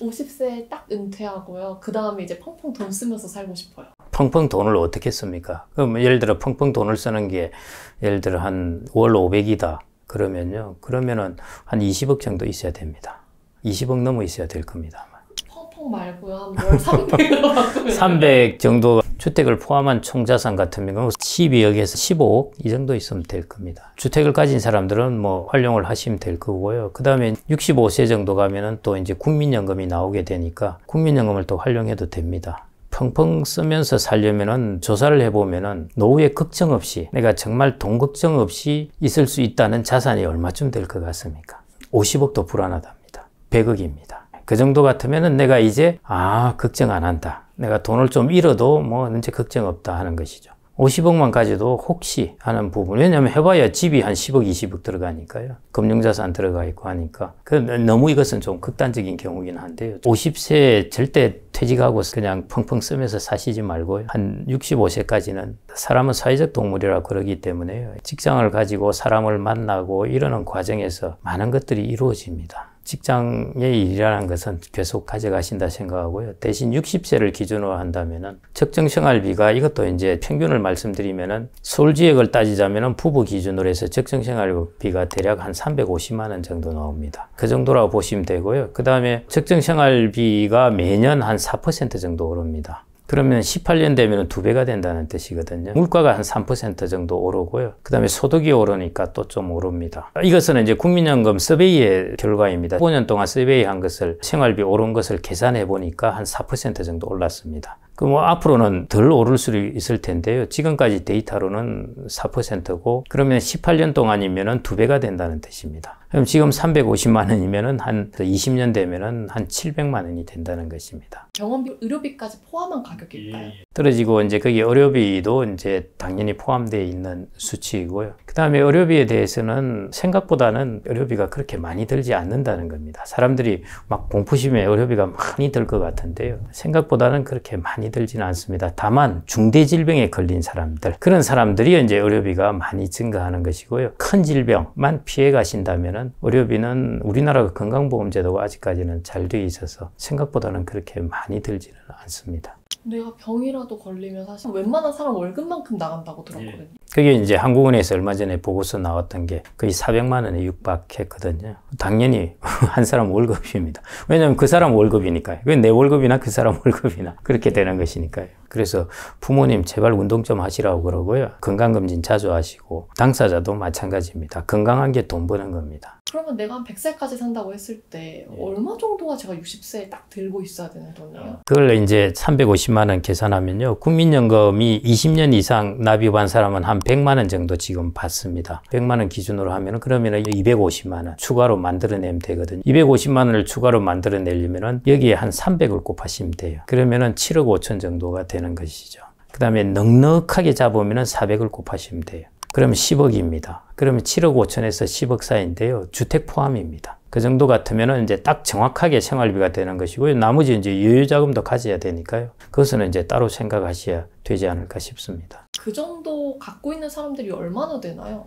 50세에 딱 은퇴하고요. 그 다음에 이제 펑펑 돈 쓰면서 살고 싶어요. 펑펑 돈을 어떻게 씁니까? 그럼 예를 들어 펑펑 돈을 쓰는 게 예를 들어 한 월 500이다. 그러면요. 그러면은 한 20억 정도 있어야 됩니다. 20억 넘어 있어야 될 겁니다. 펑펑 말고요. 한 월 300으로 바꾸면 300 정도 주택을 포함한 총자산 같은 경우 12억에서 15억 이 정도 있으면 될 겁니다. 주택을 가진 사람들은 뭐 활용을 하시면 될 거고요. 그 다음에 65세 정도 가면은 또 이제 국민연금이 나오게 되니까 국민연금을 또 활용해도 됩니다. 펑펑 쓰면서 살려면은 조사를 해보면은 노후에 걱정 없이 내가 정말 돈 걱정 없이 있을 수 있다는 자산이 얼마쯤 될 것 같습니까? 50억도 불안하답니다. 100억입니다. 그 정도 같으면은 내가 이제 걱정 안 한다. 내가 돈을 좀 잃어도 뭐 언제 걱정 없다 하는 것이죠. 50억만 가져도 혹시 하는 부분. 왜냐하면 해봐야 집이 한 10억, 20억 들어가니까요. 금융자산 들어가 있고 하니까. 너무 이것은 좀 극단적인 경우긴 한데요. 50세에 절대 퇴직하고 그냥 펑펑 쓰면서 사시지 말고요. 한 65세까지는 사람은 사회적 동물이라고 그러기 때문에요. 직장을 가지고 사람을 만나고 이러는 과정에서 많은 것들이 이루어집니다. 직장의 일이라는 것은 계속 가져가신다 생각하고요. 대신 60세를 기준으로 한다면은 적정생활비가 이것도 이제 평균을 말씀드리면은 서울 지역을 따지자면은 부부 기준으로 해서 적정생활비가 대략 한 350만 원 정도 나옵니다. 그 정도라고 보시면 되고요. 그 다음에 적정생활비가 매년 한 4% 정도 오릅니다. 그러면 18년 되면 2배가 된다는 뜻이거든요. 물가가 한 3% 정도 오르고요. 그 다음에 소득이 오르니까 또 좀 오릅니다. 이것은 이제 국민연금 서베이의 결과입니다. 5년 동안 서베이 한 것을 생활비 오른 것을 계산해 보니까 한 4% 정도 올랐습니다. 그 뭐 앞으로는 덜 오를 수 있을 텐데요. 지금까지 데이터로는 4%고 그러면 18년 동안이면은 2배가 된다는 뜻입니다. 그럼 지금 350만 원이면은 한 20년 되면은 한 700만 원이 된다는 것입니다. 병원비, 의료비까지 포함한 가격일까요? 떨어지고 이제 거기 의료비도 이제 당연히 포함되어 있는 수치이고요. 그 다음에 의료비에 대해서는 생각보다는 의료비가 그렇게 많이 들지 않는다는 겁니다. 사람들이 막 공포심에 의료비가 많이 들 것 같은데요. 생각보다는 그렇게 많이 들지는 않습니다. 다만 중대질병에 걸린 사람들, 그런 사람들이 이제 의료비가 많이 증가하는 것이고요. 큰 질병만 피해 가신다면은 의료비는 우리나라 건강보험제도가 아직까지는 잘 돼 있어서 생각보다는 그렇게 많이 들지는 않습니다. 내가 병이라도 걸리면 사실 웬만한 사람 월급만큼 나간다고 들었거든요. 그게 이제 한국은행에서 얼마 전에 보고서 나왔던 게 거의 400만 원에 육박했거든요. 당연히 한 사람 월급입니다. 왜냐하면 그 사람 월급이니까요. 그게 내 월급이나 그 사람 월급이나 그렇게 되는 것이니까요. 그래서 부모님 제발 운동 좀 하시라고 그러고요. 건강검진 자주 하시고 당사자도 마찬가지입니다. 건강한 게 돈 버는 겁니다. 그러면 내가 한 100살까지 산다고 했을 때 얼마 정도가 제가 60세에 딱 들고 있어야 되는 돈이에요? 그걸 이제 350만 원 계산하면요. 국민연금이 20년 이상 납입한 사람은 한 100만 원 정도 지금 받습니다. 100만 원 기준으로 하면은 그러면은 250만 원 추가로 만들어내면 되거든요. 250만 원을 추가로 만들어내려면은 여기에 한 300을 곱하시면 돼요. 그러면은 7억 5천 정도가 되는 것이죠. 그 다음에 넉넉하게 잡으면은 400을 곱하시면 돼요. 그러면 10억입니다. 그러면 7억 5천에서 10억 사이인데요. 주택 포함입니다. 그 정도 같으면은 이제 딱 정확하게 생활비가 되는 것이고요. 나머지 이제 여유자금도 가져야 되니까요. 그것은 이제 따로 생각하셔야 되지 않을까 싶습니다. 그 정도 갖고 있는 사람들이 얼마나 되나요?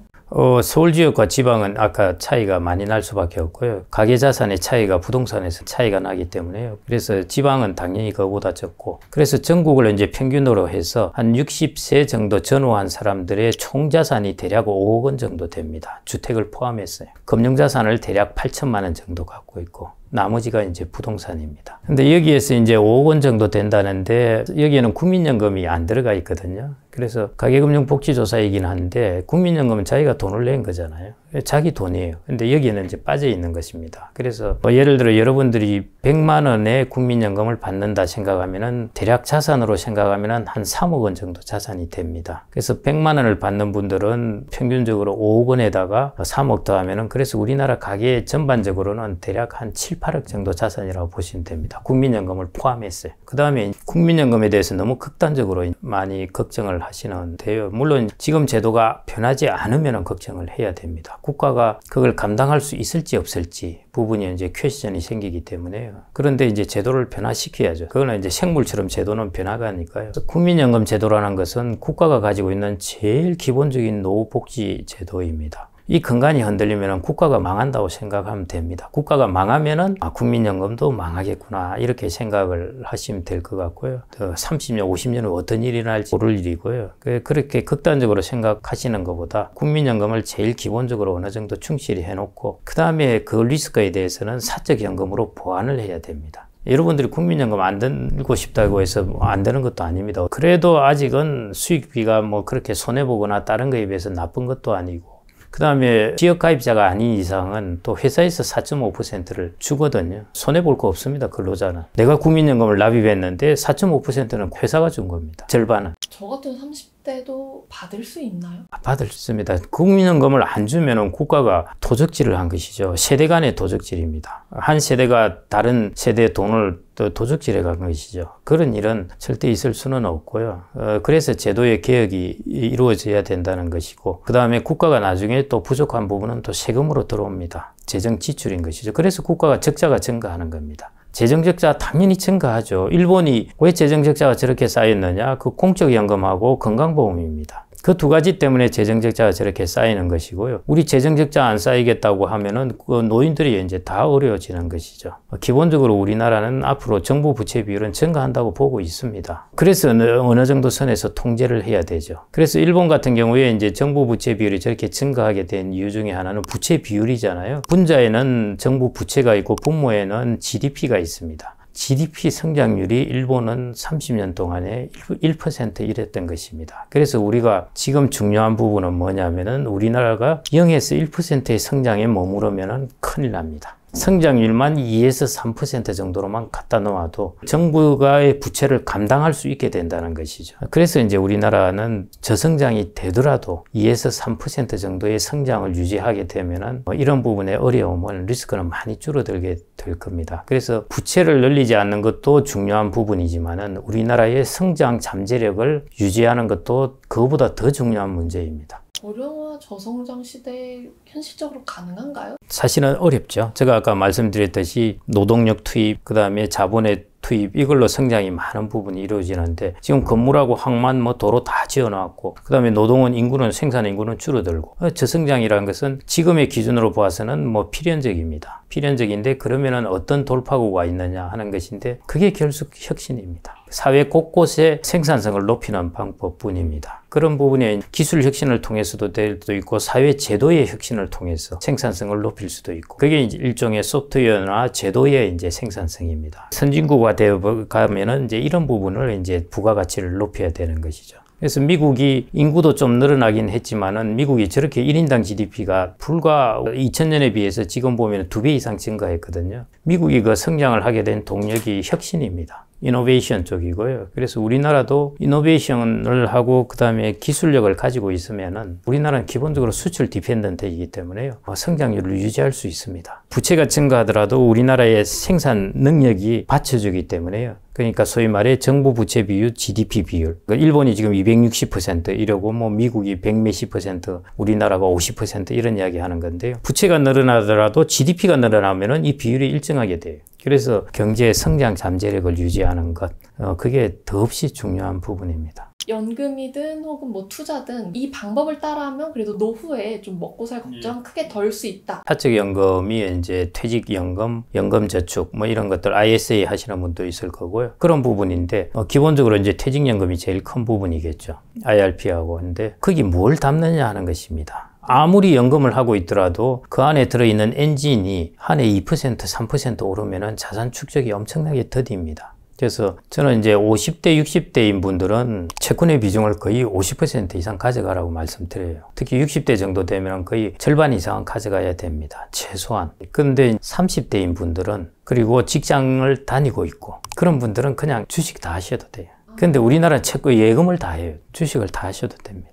서울 지역과 지방은 아까 차이가 많이 날 수밖에 없고요. 가계자산의 차이가 부동산에서 차이가 나기 때문에요. 그래서 지방은 당연히 그거보다 적고, 그래서 전국을 이제 평균으로 해서 한 60세 정도 전후한 사람들의 총자산이 대략 5억 원 정도 됩니다. 주택을 포함했어요. 금융자산을 대략 8천만 원 정도 갖고 있고, 나머지가 이제 부동산입니다. 근데 여기에서 이제 5억 원 정도 된다는데 여기에는 국민연금이 안 들어가 있거든요. 그래서 가계금융복지조사이긴 한데 국민연금은 자기가 돈을 낸 거잖아요. 자기 돈이에요. 근데 여기에는 이제 빠져 있는 것입니다. 그래서 뭐 예를 들어 여러분들이 100만 원의 국민연금을 받는다 생각하면은 대략 자산으로 생각하면은 한 3억 원 정도 자산이 됩니다. 그래서 100만 원을 받는 분들은 평균적으로 5억 원에다가 3억 더하면은 그래서 우리나라 가계 전반적으로는 대략 한 7, 8억 정도 자산이라고 보시면 됩니다. 국민연금을 포함했어요. 그 다음에 국민연금에 대해서 너무 극단적으로 많이 걱정을 하시는데요. 물론 지금 제도가 변하지 않으면 걱정을 해야 됩니다. 국가가 그걸 감당할 수 있을지 없을지 부분이 이제 퀘스천이 생기기 때문에요. 그런데 이제 제도를 변화시켜야죠. 그거는 이제 생물처럼 제도는 변화가니까요. 국민연금 제도라는 것은 국가가 가지고 있는 제일 기본적인 노후복지 제도입니다. 이 근간이 흔들리면 국가가 망한다고 생각하면 됩니다. 국가가 망하면은 국민연금도 망하겠구나 이렇게 생각을 하시면 될 것 같고요. 30년, 50년 후 어떤 일이 날지 모를 일이고요. 그렇게 극단적으로 생각하시는 것보다 국민연금을 제일 기본적으로 어느 정도 충실히 해놓고 그 다음에 그 리스크에 대해서는 사적연금으로 보완을 해야 됩니다. 여러분들이 국민연금 안 들고 싶다고 해서 안 되는 것도 아닙니다. 그래도 아직은 수익비가 뭐 그렇게 손해보거나 다른 거에 비해서 나쁜 것도 아니고 그 다음에 지역가입자가 아닌 이상은 또 회사에서 4.5%를 주거든요. 손해볼 거 없습니다. 근로자는. 내가 국민연금을 납입했는데 4.5%는 회사가 준 겁니다. 절반은. 저 같은 30대도 받을 수 있나요? 받을 수 있습니다. 국민연금을 안 주면 국가가 도적질을 한 것이죠. 세대 간의 도적질입니다. 한 세대가 다른 세대의 돈을 또 도적질해 간 것이죠. 그런 일은 절대 있을 수는 없고요. 그래서 제도의 개혁이 이루어져야 된다는 것이고 그 다음에 국가가 나중에 또 부족한 부분은 또 세금으로 들어옵니다. 재정 지출인 것이죠. 그래서 국가가 적자가 증가하는 겁니다. 재정적자 당연히 증가하죠. 일본이 왜 재정적자가 저렇게 쌓였느냐? 그 공적연금하고 건강보험입니다. 그 두 가지 때문에 재정적자가 저렇게 쌓이는 것이고요. 우리 재정적자 안 쌓이겠다고 하면은 그 노인들이 이제 다 어려워지는 것이죠. 기본적으로 우리나라는 앞으로 정부 부채 비율은 증가한다고 보고 있습니다. 그래서 어느 정도 선에서 통제를 해야 되죠. 그래서 일본 같은 경우에 이제 정부 부채 비율이 저렇게 증가하게 된 이유 중에 하나는 부채 비율이잖아요. 분자에는 정부 부채가 있고 분모에는 GDP가 있습니다. GDP 성장률이 일본은 30년 동안에 1% 이랬던 것입니다. 그래서 우리가 지금 중요한 부분은 뭐냐면은 우리나라가 0에서 1%의 성장에 머무르면은 큰일 납니다. 성장률만 2에서 3% 정도로만 갖다 놓아도 정부가의 부채를 감당할 수 있게 된다는 것이죠. 그래서 이제 우리나라는 저성장이 되더라도 2에서 3% 정도의 성장을 유지하게 되면은 이런 부분의 어려움은 리스크는 많이 줄어들게 될 겁니다. 그래서 부채를 늘리지 않는 것도 중요한 부분이지만은 우리나라의 성장 잠재력을 유지하는 것도 그거보다 더 중요한 문제입니다. 고령화 저성장 시대에 현실적으로 가능한가요? 사실은 어렵죠. 제가 아까 말씀드렸듯이 노동력 투입, 그 다음에 자본의 투입, 이걸로 성장이 많은 부분이 이루어지는데 지금 건물하고 항만 뭐 도로 다 지어놨고 그 다음에 노동은 인구는 생산 인구는 줄어들고 저성장이라는 것은 지금의 기준으로 봐서는 뭐 필연적입니다. 필연적인데 그러면은 어떤 돌파구가 있느냐 하는 것인데 그게 결국 혁신입니다. 사회 곳곳에 생산성을 높이는 방법뿐입니다. 그런 부분에 기술 혁신을 통해서도 될 수도 있고 사회 제도의 혁신을 통해서 생산성을 높일 수도 있고 그게 이제 일종의 소프트웨어나 제도의 이제 생산성입니다. 선진국화 되어 가면은 이제 이런 부분을 이제 부가가치를 높여야 되는 것이죠. 그래서 미국이 인구도 좀 늘어나긴 했지만은 미국이 저렇게 1인당 GDP가 불과 2000년에 비해서 지금 보면 2배 이상 증가했거든요. 미국이 그 성장을 하게 된 동력이 혁신입니다. 이노베이션 쪽이고요. 그래서 우리나라도 이노베이션을 하고 그 다음에 기술력을 가지고 있으면은 우리나라는 기본적으로 수출 디펜던트이기 때문에요. 성장률을 유지할 수 있습니다. 부채가 증가하더라도 우리나라의 생산 능력이 받쳐주기 때문에요. 그러니까 소위 말해 정부 부채 비율, GDP 비율. 일본이 지금 260% 이러고 뭐 미국이 100몇십 %, 우리나라가 50% 이런 이야기 하는 건데요. 부채가 늘어나더라도 GDP가 늘어나면은 이 비율이 일정하게 돼요. 그래서 경제의 성장 잠재력을 유지하는 것, 그게 더없이 중요한 부분입니다. 연금이든 혹은 뭐 투자든 이 방법을 따라하면 그래도 노후에 좀 먹고 살 걱정 크게 덜 수 있다. 사적연금이 이제 퇴직연금, 연금저축 뭐 이런 것들 ISA 하시는 분도 있을 거고요. 그런 부분인데 기본적으로 이제 퇴직연금이 제일 큰 부분이겠죠. IRP하고. 근데 거기 뭘 담느냐 하는 것입니다. 아무리 연금을 하고 있더라도 그 안에 들어있는 엔진이 한 해 2%, 3% 오르면은 자산 축적이 엄청나게 더딥니다. 그래서 저는 이제 50대, 60대인 분들은 채권의 비중을 거의 50% 이상 가져가라고 말씀드려요. 특히 60대 정도 되면 거의 절반 이상은 가져가야 됩니다. 최소한. 그런데 30대인 분들은 그리고 직장을 다니고 있고 그런 분들은 그냥 주식 다 하셔도 돼요. 근데 우리나라는 채권 예금을 다 해요. 주식을 다 하셔도 됩니다.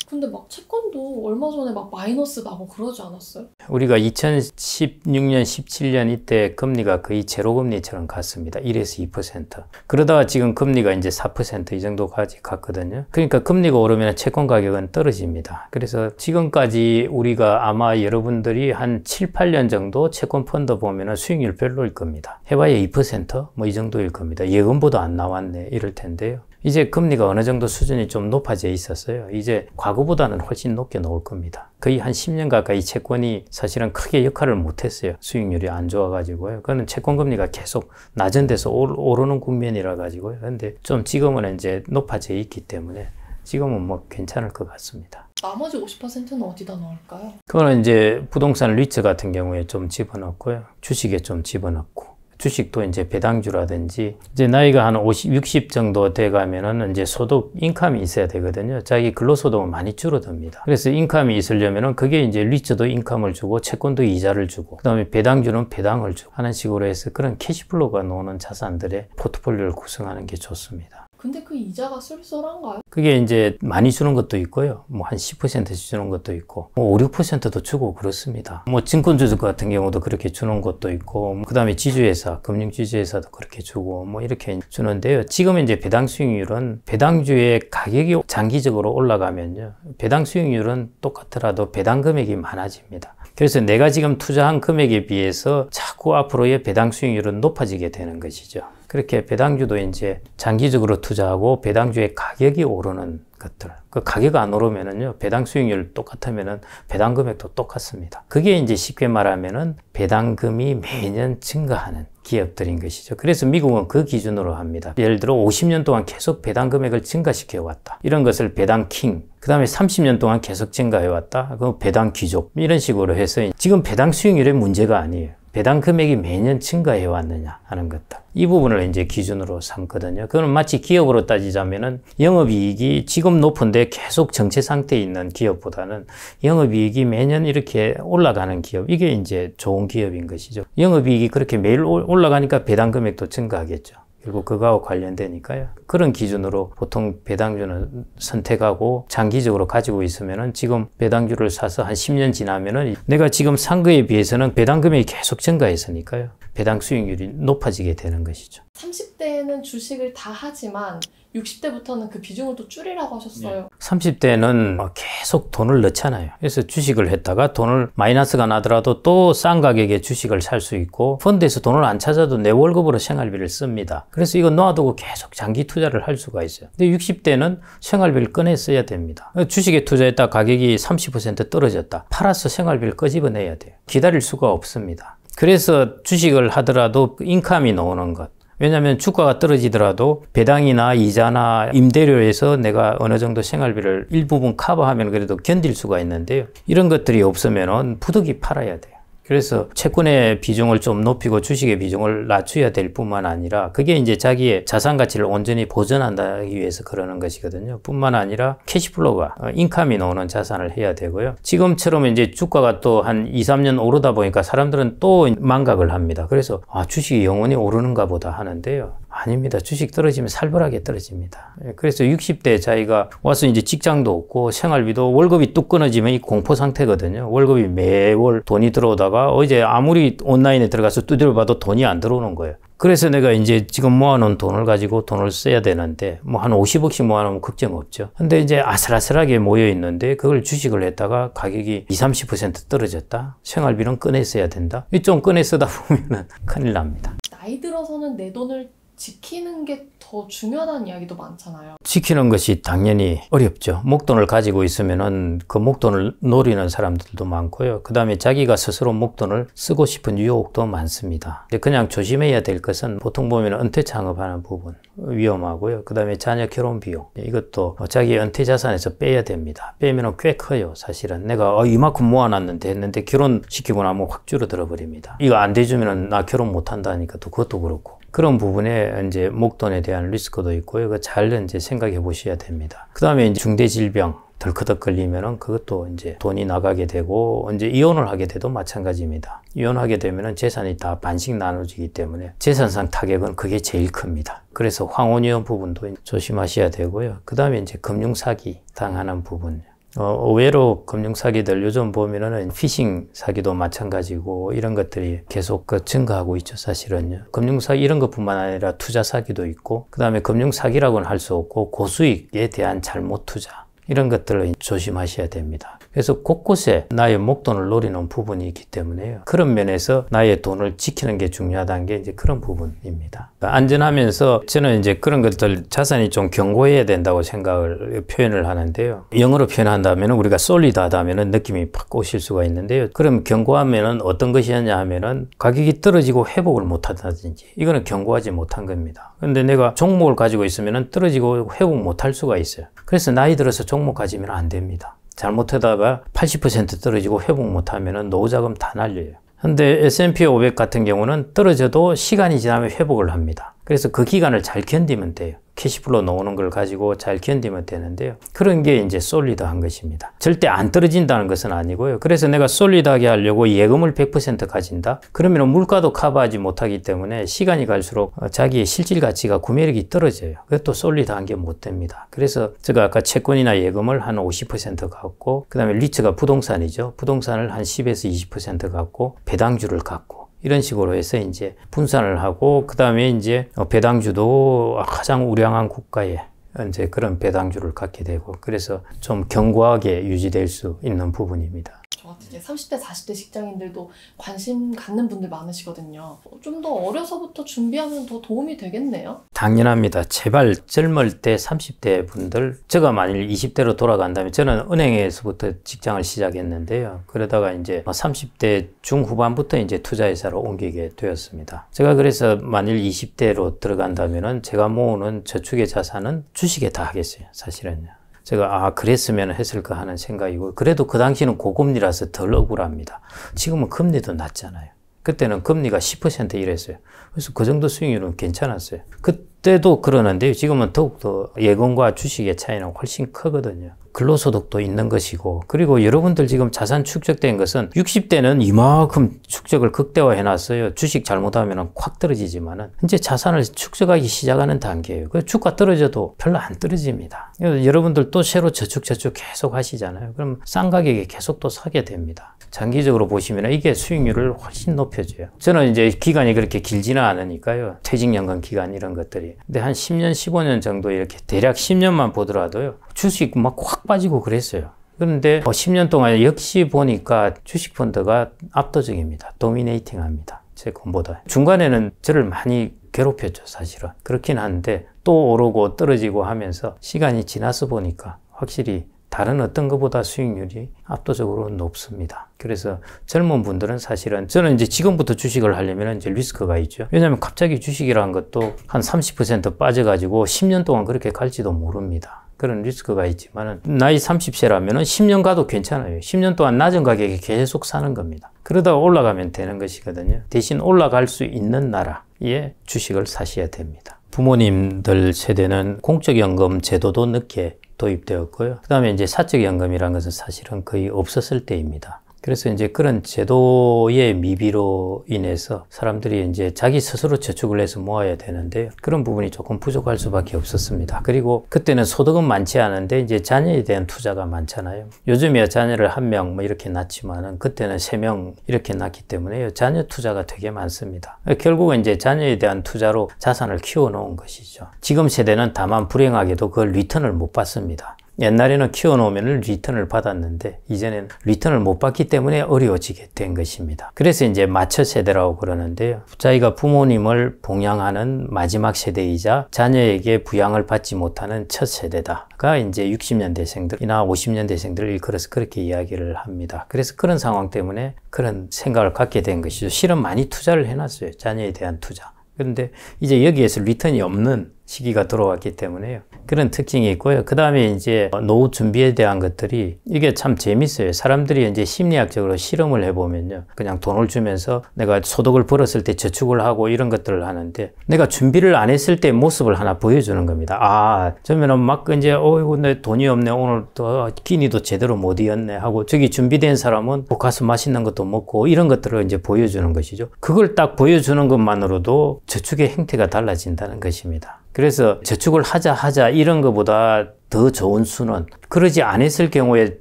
근데 막 채권도 얼마 전에 막 마이너스 나고 그러지 않았어요? 우리가 2016년, 17년 이때 금리가 거의 제로금리처럼 갔습니다. 1에서 2%. 그러다가 지금 금리가 이제 4% 이 정도까지 갔거든요. 그러니까 금리가 오르면 채권 가격은 떨어집니다. 그래서 지금까지 우리가 아마 여러분들이 한 7, 8년 정도 채권 펀드 보면은 수익률 별로일 겁니다. 해봐야 2%? 뭐 이 정도일 겁니다. 예금보다 안 나왔네. 이럴 텐데요. 이제 금리가 어느 정도 수준이 좀 높아져 있었어요. 이제 과거보다는 훨씬 높게 나올 겁니다. 거의 한 10년 가까이 채권이 사실은 크게 역할을 못했어요. 수익률이 안 좋아가지고요. 그거는 채권 금리가 계속 낮은 데서 오르는 국면이라 가지고요. 그런데 좀 지금은 이제 높아져 있기 때문에 지금은 뭐 괜찮을 것 같습니다. 나머지 50%는 어디다 넣을까요? 그거는 이제 부동산 리츠 같은 경우에 좀 집어넣고요. 주식에 좀 집어넣고. 주식도 이제 배당주라든지 이제 나이가 한 50, 60 정도 돼 가면은 이제 소득 인컴이 있어야 되거든요. 자기 근로소득은 많이 줄어듭니다. 그래서 인컴이 있으려면은 그게 이제 리츠도 인컴을 주고 채권도 이자를 주고 그다음에 배당주는 배당을 주고 하는 식으로 해서 그런 캐시플로우가 나오는 자산들의 포트폴리오를 구성하는 게 좋습니다. 근데 그 이자가 쏠쏠한가요? 그게 이제 많이 주는 것도 있고요. 뭐 한 10% 주는 것도 있고, 뭐 5, 6%도 주고 그렇습니다. 뭐 증권주주 같은 경우도 그렇게 주는 것도 있고, 그 다음에 지주회사, 금융지주회사도 그렇게 주고, 뭐 이렇게 주는데요. 지금 이제 배당 수익률은 배당주의 가격이 장기적으로 올라가면요. 배당 수익률은 똑같더라도 배당 금액이 많아집니다. 그래서 내가 지금 투자한 금액에 비해서 자꾸 앞으로의 배당 수익률은 높아지게 되는 것이죠. 그렇게 배당주도 이제 장기적으로 투자하고 배당주의 가격이 오르는 것들. 그 가격 안 오르면은요, 배당 수익률 똑같으면은 배당 금액도 똑같습니다. 그게 이제 쉽게 말하면은 배당금이 매년 증가하는 기업들인 것이죠. 그래서 미국은 그 기준으로 합니다. 예를 들어 50년 동안 계속 배당 금액을 증가시켜 왔다. 이런 것을 배당 킹. 그 다음에 30년 동안 계속 증가해 왔다. 그 배당 귀족. 이런 식으로 해서 지금 배당 수익률의 문제가 아니에요. 배당 금액이 매년 증가해 왔느냐 하는 것들. 이 부분을 이제 기준으로 삼거든요. 그건 마치 기업으로 따지자면은 영업이익이 지금 높은데 계속 정체 상태에 있는 기업보다는 영업이익이 매년 이렇게 올라가는 기업. 이게 이제 좋은 기업인 것이죠. 영업이익이 그렇게 매일 올라가니까 배당 금액도 증가하겠죠. 결국 그거하고 관련되니까요. 그런 기준으로 보통 배당주는 선택하고 장기적으로 가지고 있으면은 지금 배당주를 사서 한 10년 지나면은 내가 지금 산 거에 비해서는 배당 금액이 계속 증가했으니까요. 배당 수익률이 높아지게 되는 것이죠. 30대에는 주식을 다 하지만 60대부터는 그 비중을 또 줄이라고 하셨어요. 30대는 계속 돈을 넣잖아요. 그래서 주식을 했다가 돈을 마이너스가 나더라도 또 싼 가격에 주식을 살 수 있고 펀드에서 돈을 안 찾아도 내 월급으로 생활비를 씁니다. 그래서 이거 놔두고 계속 장기 투자를 할 수가 있어요. 근데 60대는 생활비를 꺼내 써야 됩니다. 주식에 투자했다 가격이 30% 떨어졌다. 팔아서 생활비를 끄집어내야 돼요. 기다릴 수가 없습니다. 그래서 주식을 하더라도 인컴이 나오는 것. 왜냐하면 주가가 떨어지더라도 배당이나 이자나 임대료에서 내가 어느 정도 생활비를 일부분 커버하면 그래도 견딜 수가 있는데요. 이런 것들이 없으면 부득이 팔아야 돼요. 그래서 채권의 비중을 좀 높이고 주식의 비중을 낮춰야 될 뿐만 아니라 그게 이제 자기의 자산 가치를 온전히 보존한다기 위해서 그러는 것이거든요. 뿐만 아니라 캐시플로우가 인컴이 나오는 자산을 해야 되고요. 지금처럼 이제 주가가 또 한 2, 3년 오르다 보니까 사람들은 또 망각을 합니다. 그래서 주식이 영원히 오르는가 보다 하는데요. 아닙니다. 주식 떨어지면 살벌하게 떨어집니다. 그래서 60대 자기가 와서 이제 직장도 없고 생활비도 월급이 뚝 끊어지면 이 공포 상태거든요. 월급이 매월 돈이 들어오다가 이제 아무리 온라인에 들어가서 두드려봐도 돈이 안 들어오는 거예요. 그래서 내가 이제 지금 모아놓은 돈을 가지고 돈을 써야 되는데 뭐 한 50억씩 모아놓으면 걱정 없죠. 근데 이제 아슬아슬하게 모여 있는데 그걸 주식을 했다가 가격이 20, 30% 떨어졌다. 생활비는 꺼내 써야 된다. 좀 꺼내 쓰다 보면은 큰일 납니다. 나이 들어서는 내 돈을 지키는 게 더 중요하다는 이야기도 많잖아요. 지키는 것이 당연히 어렵죠. 목돈을 가지고 있으면은 그 목돈을 노리는 사람들도 많고요. 그 다음에 자기가 스스로 목돈을 쓰고 싶은 유혹도 많습니다. 근데 그냥 조심해야 될 것은 보통 보면 은퇴 창업하는 부분 위험하고요. 그 다음에 자녀 결혼 비용 이것도 자기 은퇴 자산에서 빼야 됩니다. 빼면은 꽤 커요. 사실은 내가 이만큼 모아놨는데 했는데 결혼시키고 나면 확 줄어들어 버립니다. 이거 안 돼주면은 나 결혼 못 한다니까 또 그것도 그렇고. 그런 부분에 이제 목돈에 대한 리스크도 있고요. 그 잘 이제 생각해 보셔야 됩니다. 그 다음에 이제 중대 질병 덜커덕 걸리면은 그것도 이제 돈이 나가게 되고 이제 이혼을 하게 돼도 마찬가지입니다. 이혼하게 되면은 재산이 다 반씩 나눠지기 때문에 재산상 타격은 그게 제일 큽니다. 그래서 황혼이혼 부분도 조심하셔야 되고요. 그 다음에 이제 금융사기 당하는 부분. 의외로 금융사기들 요즘 보면은 피싱 사기도 마찬가지고 이런 것들이 계속 증가하고 있죠, 사실은요. 금융사기 이런 것뿐만 아니라 투자 사기도 있고, 그 다음에 금융사기라고는 할 수 없고 고수익에 대한 잘못 투자. 이런 것들을 조심하셔야 됩니다. 그래서 곳곳에 나의 목돈을 노리는 부분이 있기 때문에요. 그런 면에서 나의 돈을 지키는 게 중요하다는 게 이제 그런 부분입니다. 안전하면서 저는 이제 그런 것들 자산이 좀 견고해야 된다고 생각을 표현을 하는데요. 영어로 표현한다면 우리가 솔리드하다면 느낌이 팍 오실 수가 있는데요. 그럼 견고하면은 어떤 것이었냐 하면은 가격이 떨어지고 회복을 못 한다든지 이거는 견고하지 못한 겁니다. 근데 내가 종목을 가지고 있으면은 떨어지고 회복 못 할 수가 있어요. 그래서 나이 들어서 종목 가지면 안 됩니다. 잘못하다가 80% 떨어지고 회복 못하면 노후자금 다 날려요. 근데 S&P 500 같은 경우는 떨어져도 시간이 지나면 회복을 합니다. 그래서 그 기간을 잘 견디면 돼요. 캐시플로 나오는 걸 가지고 잘 견디면 되는데요. 그런 게 이제 솔리드한 것입니다. 절대 안 떨어진다는 것은 아니고요. 그래서 내가 솔리드하게 하려고 예금을 100% 가진다? 그러면 물가도 커버하지 못하기 때문에 시간이 갈수록 자기의 실질 가치가 구매력이 떨어져요. 그것도 솔리드한 게 못 됩니다. 그래서 제가 아까 채권이나 예금을 한 50% 갖고 그 다음에 리츠가 부동산이죠. 부동산을 한 10에서 20% 갖고 배당주를 갖고 이런 식으로 해서 이제 분산을 하고 그 다음에 이제 배당주도 가장 우량한 국가에 이제 그런 배당주를 갖게 되고 그래서 좀 견고하게 유지될 수 있는 부분입니다. 저 같은 이제 30대, 40대 직장인들도 관심 갖는 분들 많으시거든요. 좀 더 어려서부터 준비하면 더 도움이 되겠네요. 당연합니다. 제발 젊을 때 30대 분들, 제가 만일 20대로 돌아간다면 저는 은행에서부터 직장을 시작했는데요. 그러다가 이제 30대 중후반부터 이제 투자회사로 옮기게 되었습니다. 제가 그래서 만일 20대로 들어간다면은 제가 모으는 저축의 자산은 주식에 다 하겠어요. 사실은요. 제가 그랬으면 했을까 하는 생각이고 그래도 그 당시는 고금리라서 덜 억울합니다. 지금은 금리도 낮잖아요. 그때는 금리가 10% 이랬어요. 그래서 그 정도 수익률은 괜찮았어요. 그때도 그러는데요. 지금은 더욱더 예금과 주식의 차이는 훨씬 크거든요. 근로소득도 있는 것이고 그리고 여러분들 지금 자산 축적된 것은 60대는 이만큼 축적을 극대화해 놨어요. 주식 잘못하면 확 떨어지지만은 이제 자산을 축적하기 시작하는 단계예요. 그 주가 떨어져도 별로 안 떨어집니다. 여러분들 또 새로 저축 계속 하시잖아요. 그럼 싼 가격에 계속 또 사게 됩니다. 장기적으로 보시면 이게 수익률을 훨씬 높여줘요. 저는 이제 기간이 그렇게 길지는 않으니까요. 퇴직연금 기간 이런 것들이. 근데 한 10년, 15년 정도 이렇게 대략 10년만 보더라도요. 주식 막 확 빠지고 그랬어요. 그런데 10년 동안 역시 보니까 주식 펀드가 압도적입니다. 도미네이팅 합니다. 제 것보다. 중간에는 저를 많이 괴롭혔죠, 사실은. 그렇긴 한데 또 오르고 떨어지고 하면서 시간이 지나서 보니까 확실히 다른 어떤 것보다 수익률이 압도적으로 높습니다. 그래서 젊은 분들은 사실은 저는 이제 지금부터 주식을 하려면 이제 리스크가 있죠. 왜냐하면 갑자기 주식이라는 것도 한 30% 빠져가지고 10년 동안 그렇게 갈지도 모릅니다. 그런 리스크가 있지만은 나이 30세라면은 10년 가도 괜찮아요. 10년 동안 낮은 가격에 계속 사는 겁니다. 그러다가 올라가면 되는 것이거든요. 대신 올라갈 수 있는 나라에 주식을 사셔야 됩니다. 부모님들 세대는 공적연금 제도도 늦게 도입되었고요. 그 다음에 이제 사적연금이라는 것은 사실은 거의 없었을 때입니다. 그래서 이제 그런 제도의 미비로 인해서 사람들이 이제 자기 스스로 저축을 해서 모아야 되는데 그런 부분이 조금 부족할 수밖에 없었습니다. 그리고 그때는 소득은 많지 않은데 이제 자녀에 대한 투자가 많잖아요. 요즘이야 자녀를 1명 뭐 이렇게 낳지만은 그때는 3명 이렇게 낳기 때문에 자녀 투자가 되게 많습니다. 결국은 이제 자녀에 대한 투자로 자산을 키워 놓은 것이죠. 지금 세대는 다만 불행하게도 그 리턴을 못 받습니다. 옛날에는 키워놓으면 리턴을 받았는데 이제는 리턴을 못 받기 때문에 어려워지게 된 것입니다. 그래서 이제 마처 세대라고 그러는데요. 자기가 부모님을 봉양하는 마지막 세대이자 자녀에게 부양을 받지 못하는 첫 세대다가 이제 60년대생들이나 50년대생들을 일컬어서 그렇게 이야기를 합니다. 그래서 그런 상황 때문에 그런 생각을 갖게 된 것이죠. 실은 많이 투자를 해놨어요. 자녀에 대한 투자. 그런데 이제 여기에서 리턴이 없는 시기가 들어왔기 때문에요. 그런 특징이 있고요. 그 다음에 이제 노후 준비에 대한 것들이 이게 참 재밌어요. 사람들이 이제 심리학적으로 실험을 해보면요. 그냥 돈을 주면서 내가 소득을 벌었을 때 저축을 하고 이런 것들을 하는데 내가 준비를 안 했을 때 모습을 하나 보여주는 겁니다. 저면은 막 이제 어이구 내 돈이 없네. 오늘 또 끼니도 제대로 못 이었네 하고 저기 준비된 사람은 가서 맛있는 것도 먹고 이런 것들을 이제 보여주는 것이죠. 그걸 딱 보여주는 것만으로도 저축의 행태가 달라진다는 것입니다. 그래서 저축을 하자 이런 것보다 더 좋은 수는 그러지 않았을 경우에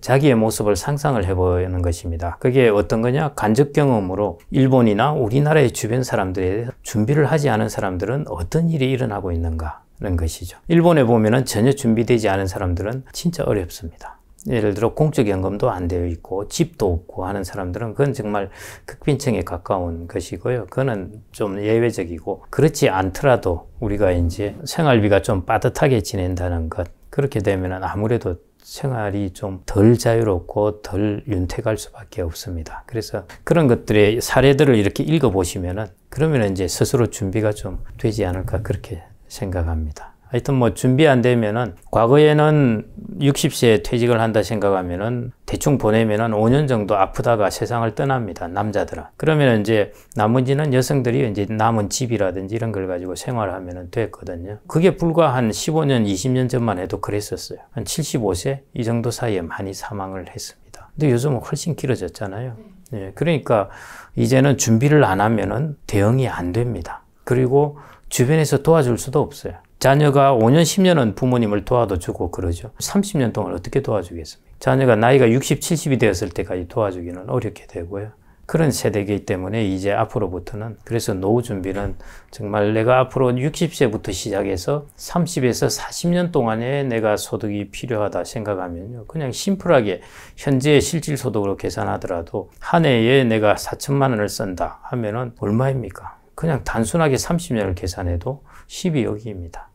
자기의 모습을 상상을 해보는 것입니다. 그게 어떤 거냐? 간접 경험으로 일본이나 우리나라의 주변 사람들에 대해서 준비를 하지 않은 사람들은 어떤 일이 일어나고 있는가? 된다는 것이죠. 일본에 보면은 전혀 준비되지 않은 사람들은 진짜 어렵습니다. 예를 들어 공적연금도 안 되어 있고 집도 없고 하는 사람들은 그건 정말 극빈층에 가까운 것이고요. 그거는 좀 예외적이고, 그렇지 않더라도 우리가 이제 생활비가 좀 빠듯하게 지낸다는 것, 그렇게 되면 아무래도 생활이 좀 덜 자유롭고 덜 윤택할 수밖에 없습니다. 그래서 그런 것들의 사례들을 이렇게 읽어보시면은 그러면 이제 스스로 준비가 좀 되지 않을까 그렇게 생각합니다. 하여튼 뭐 준비 안 되면은, 과거에는 60세에 퇴직을 한다 생각하면은 대충 보내면은 5년 정도 아프다가 세상을 떠납니다. 남자들은. 그러면 이제 나머지는 여성들이 이제 남은 집이라든지 이런 걸 가지고 생활하면 됐거든요. 그게 불과 한 15년, 20년 전만 해도 그랬었어요. 한 75세 이 정도 사이에 많이 사망을 했습니다. 근데 요즘은 훨씬 길어졌잖아요. 예, 그러니까 이제는 준비를 안 하면은 대응이 안 됩니다. 그리고 주변에서 도와줄 수도 없어요. 자녀가 5년, 10년은 부모님을 도와도 주고 그러죠. 30년 동안 어떻게 도와주겠습니까? 자녀가 나이가 60, 70이 되었을 때까지 도와주기는 어렵게 되고요. 그런 세대이기 때문에 이제 앞으로부터는, 그래서 노후 준비는 정말 내가 앞으로 60세부터 시작해서 30에서 40년 동안에 내가 소득이 필요하다 생각하면요, 그냥 심플하게 현재 실질 소득으로 계산하더라도 한 해에 내가 4천만 원을 쓴다 하면은 얼마입니까? 그냥 단순하게 30년을 계산해도 12억입니다.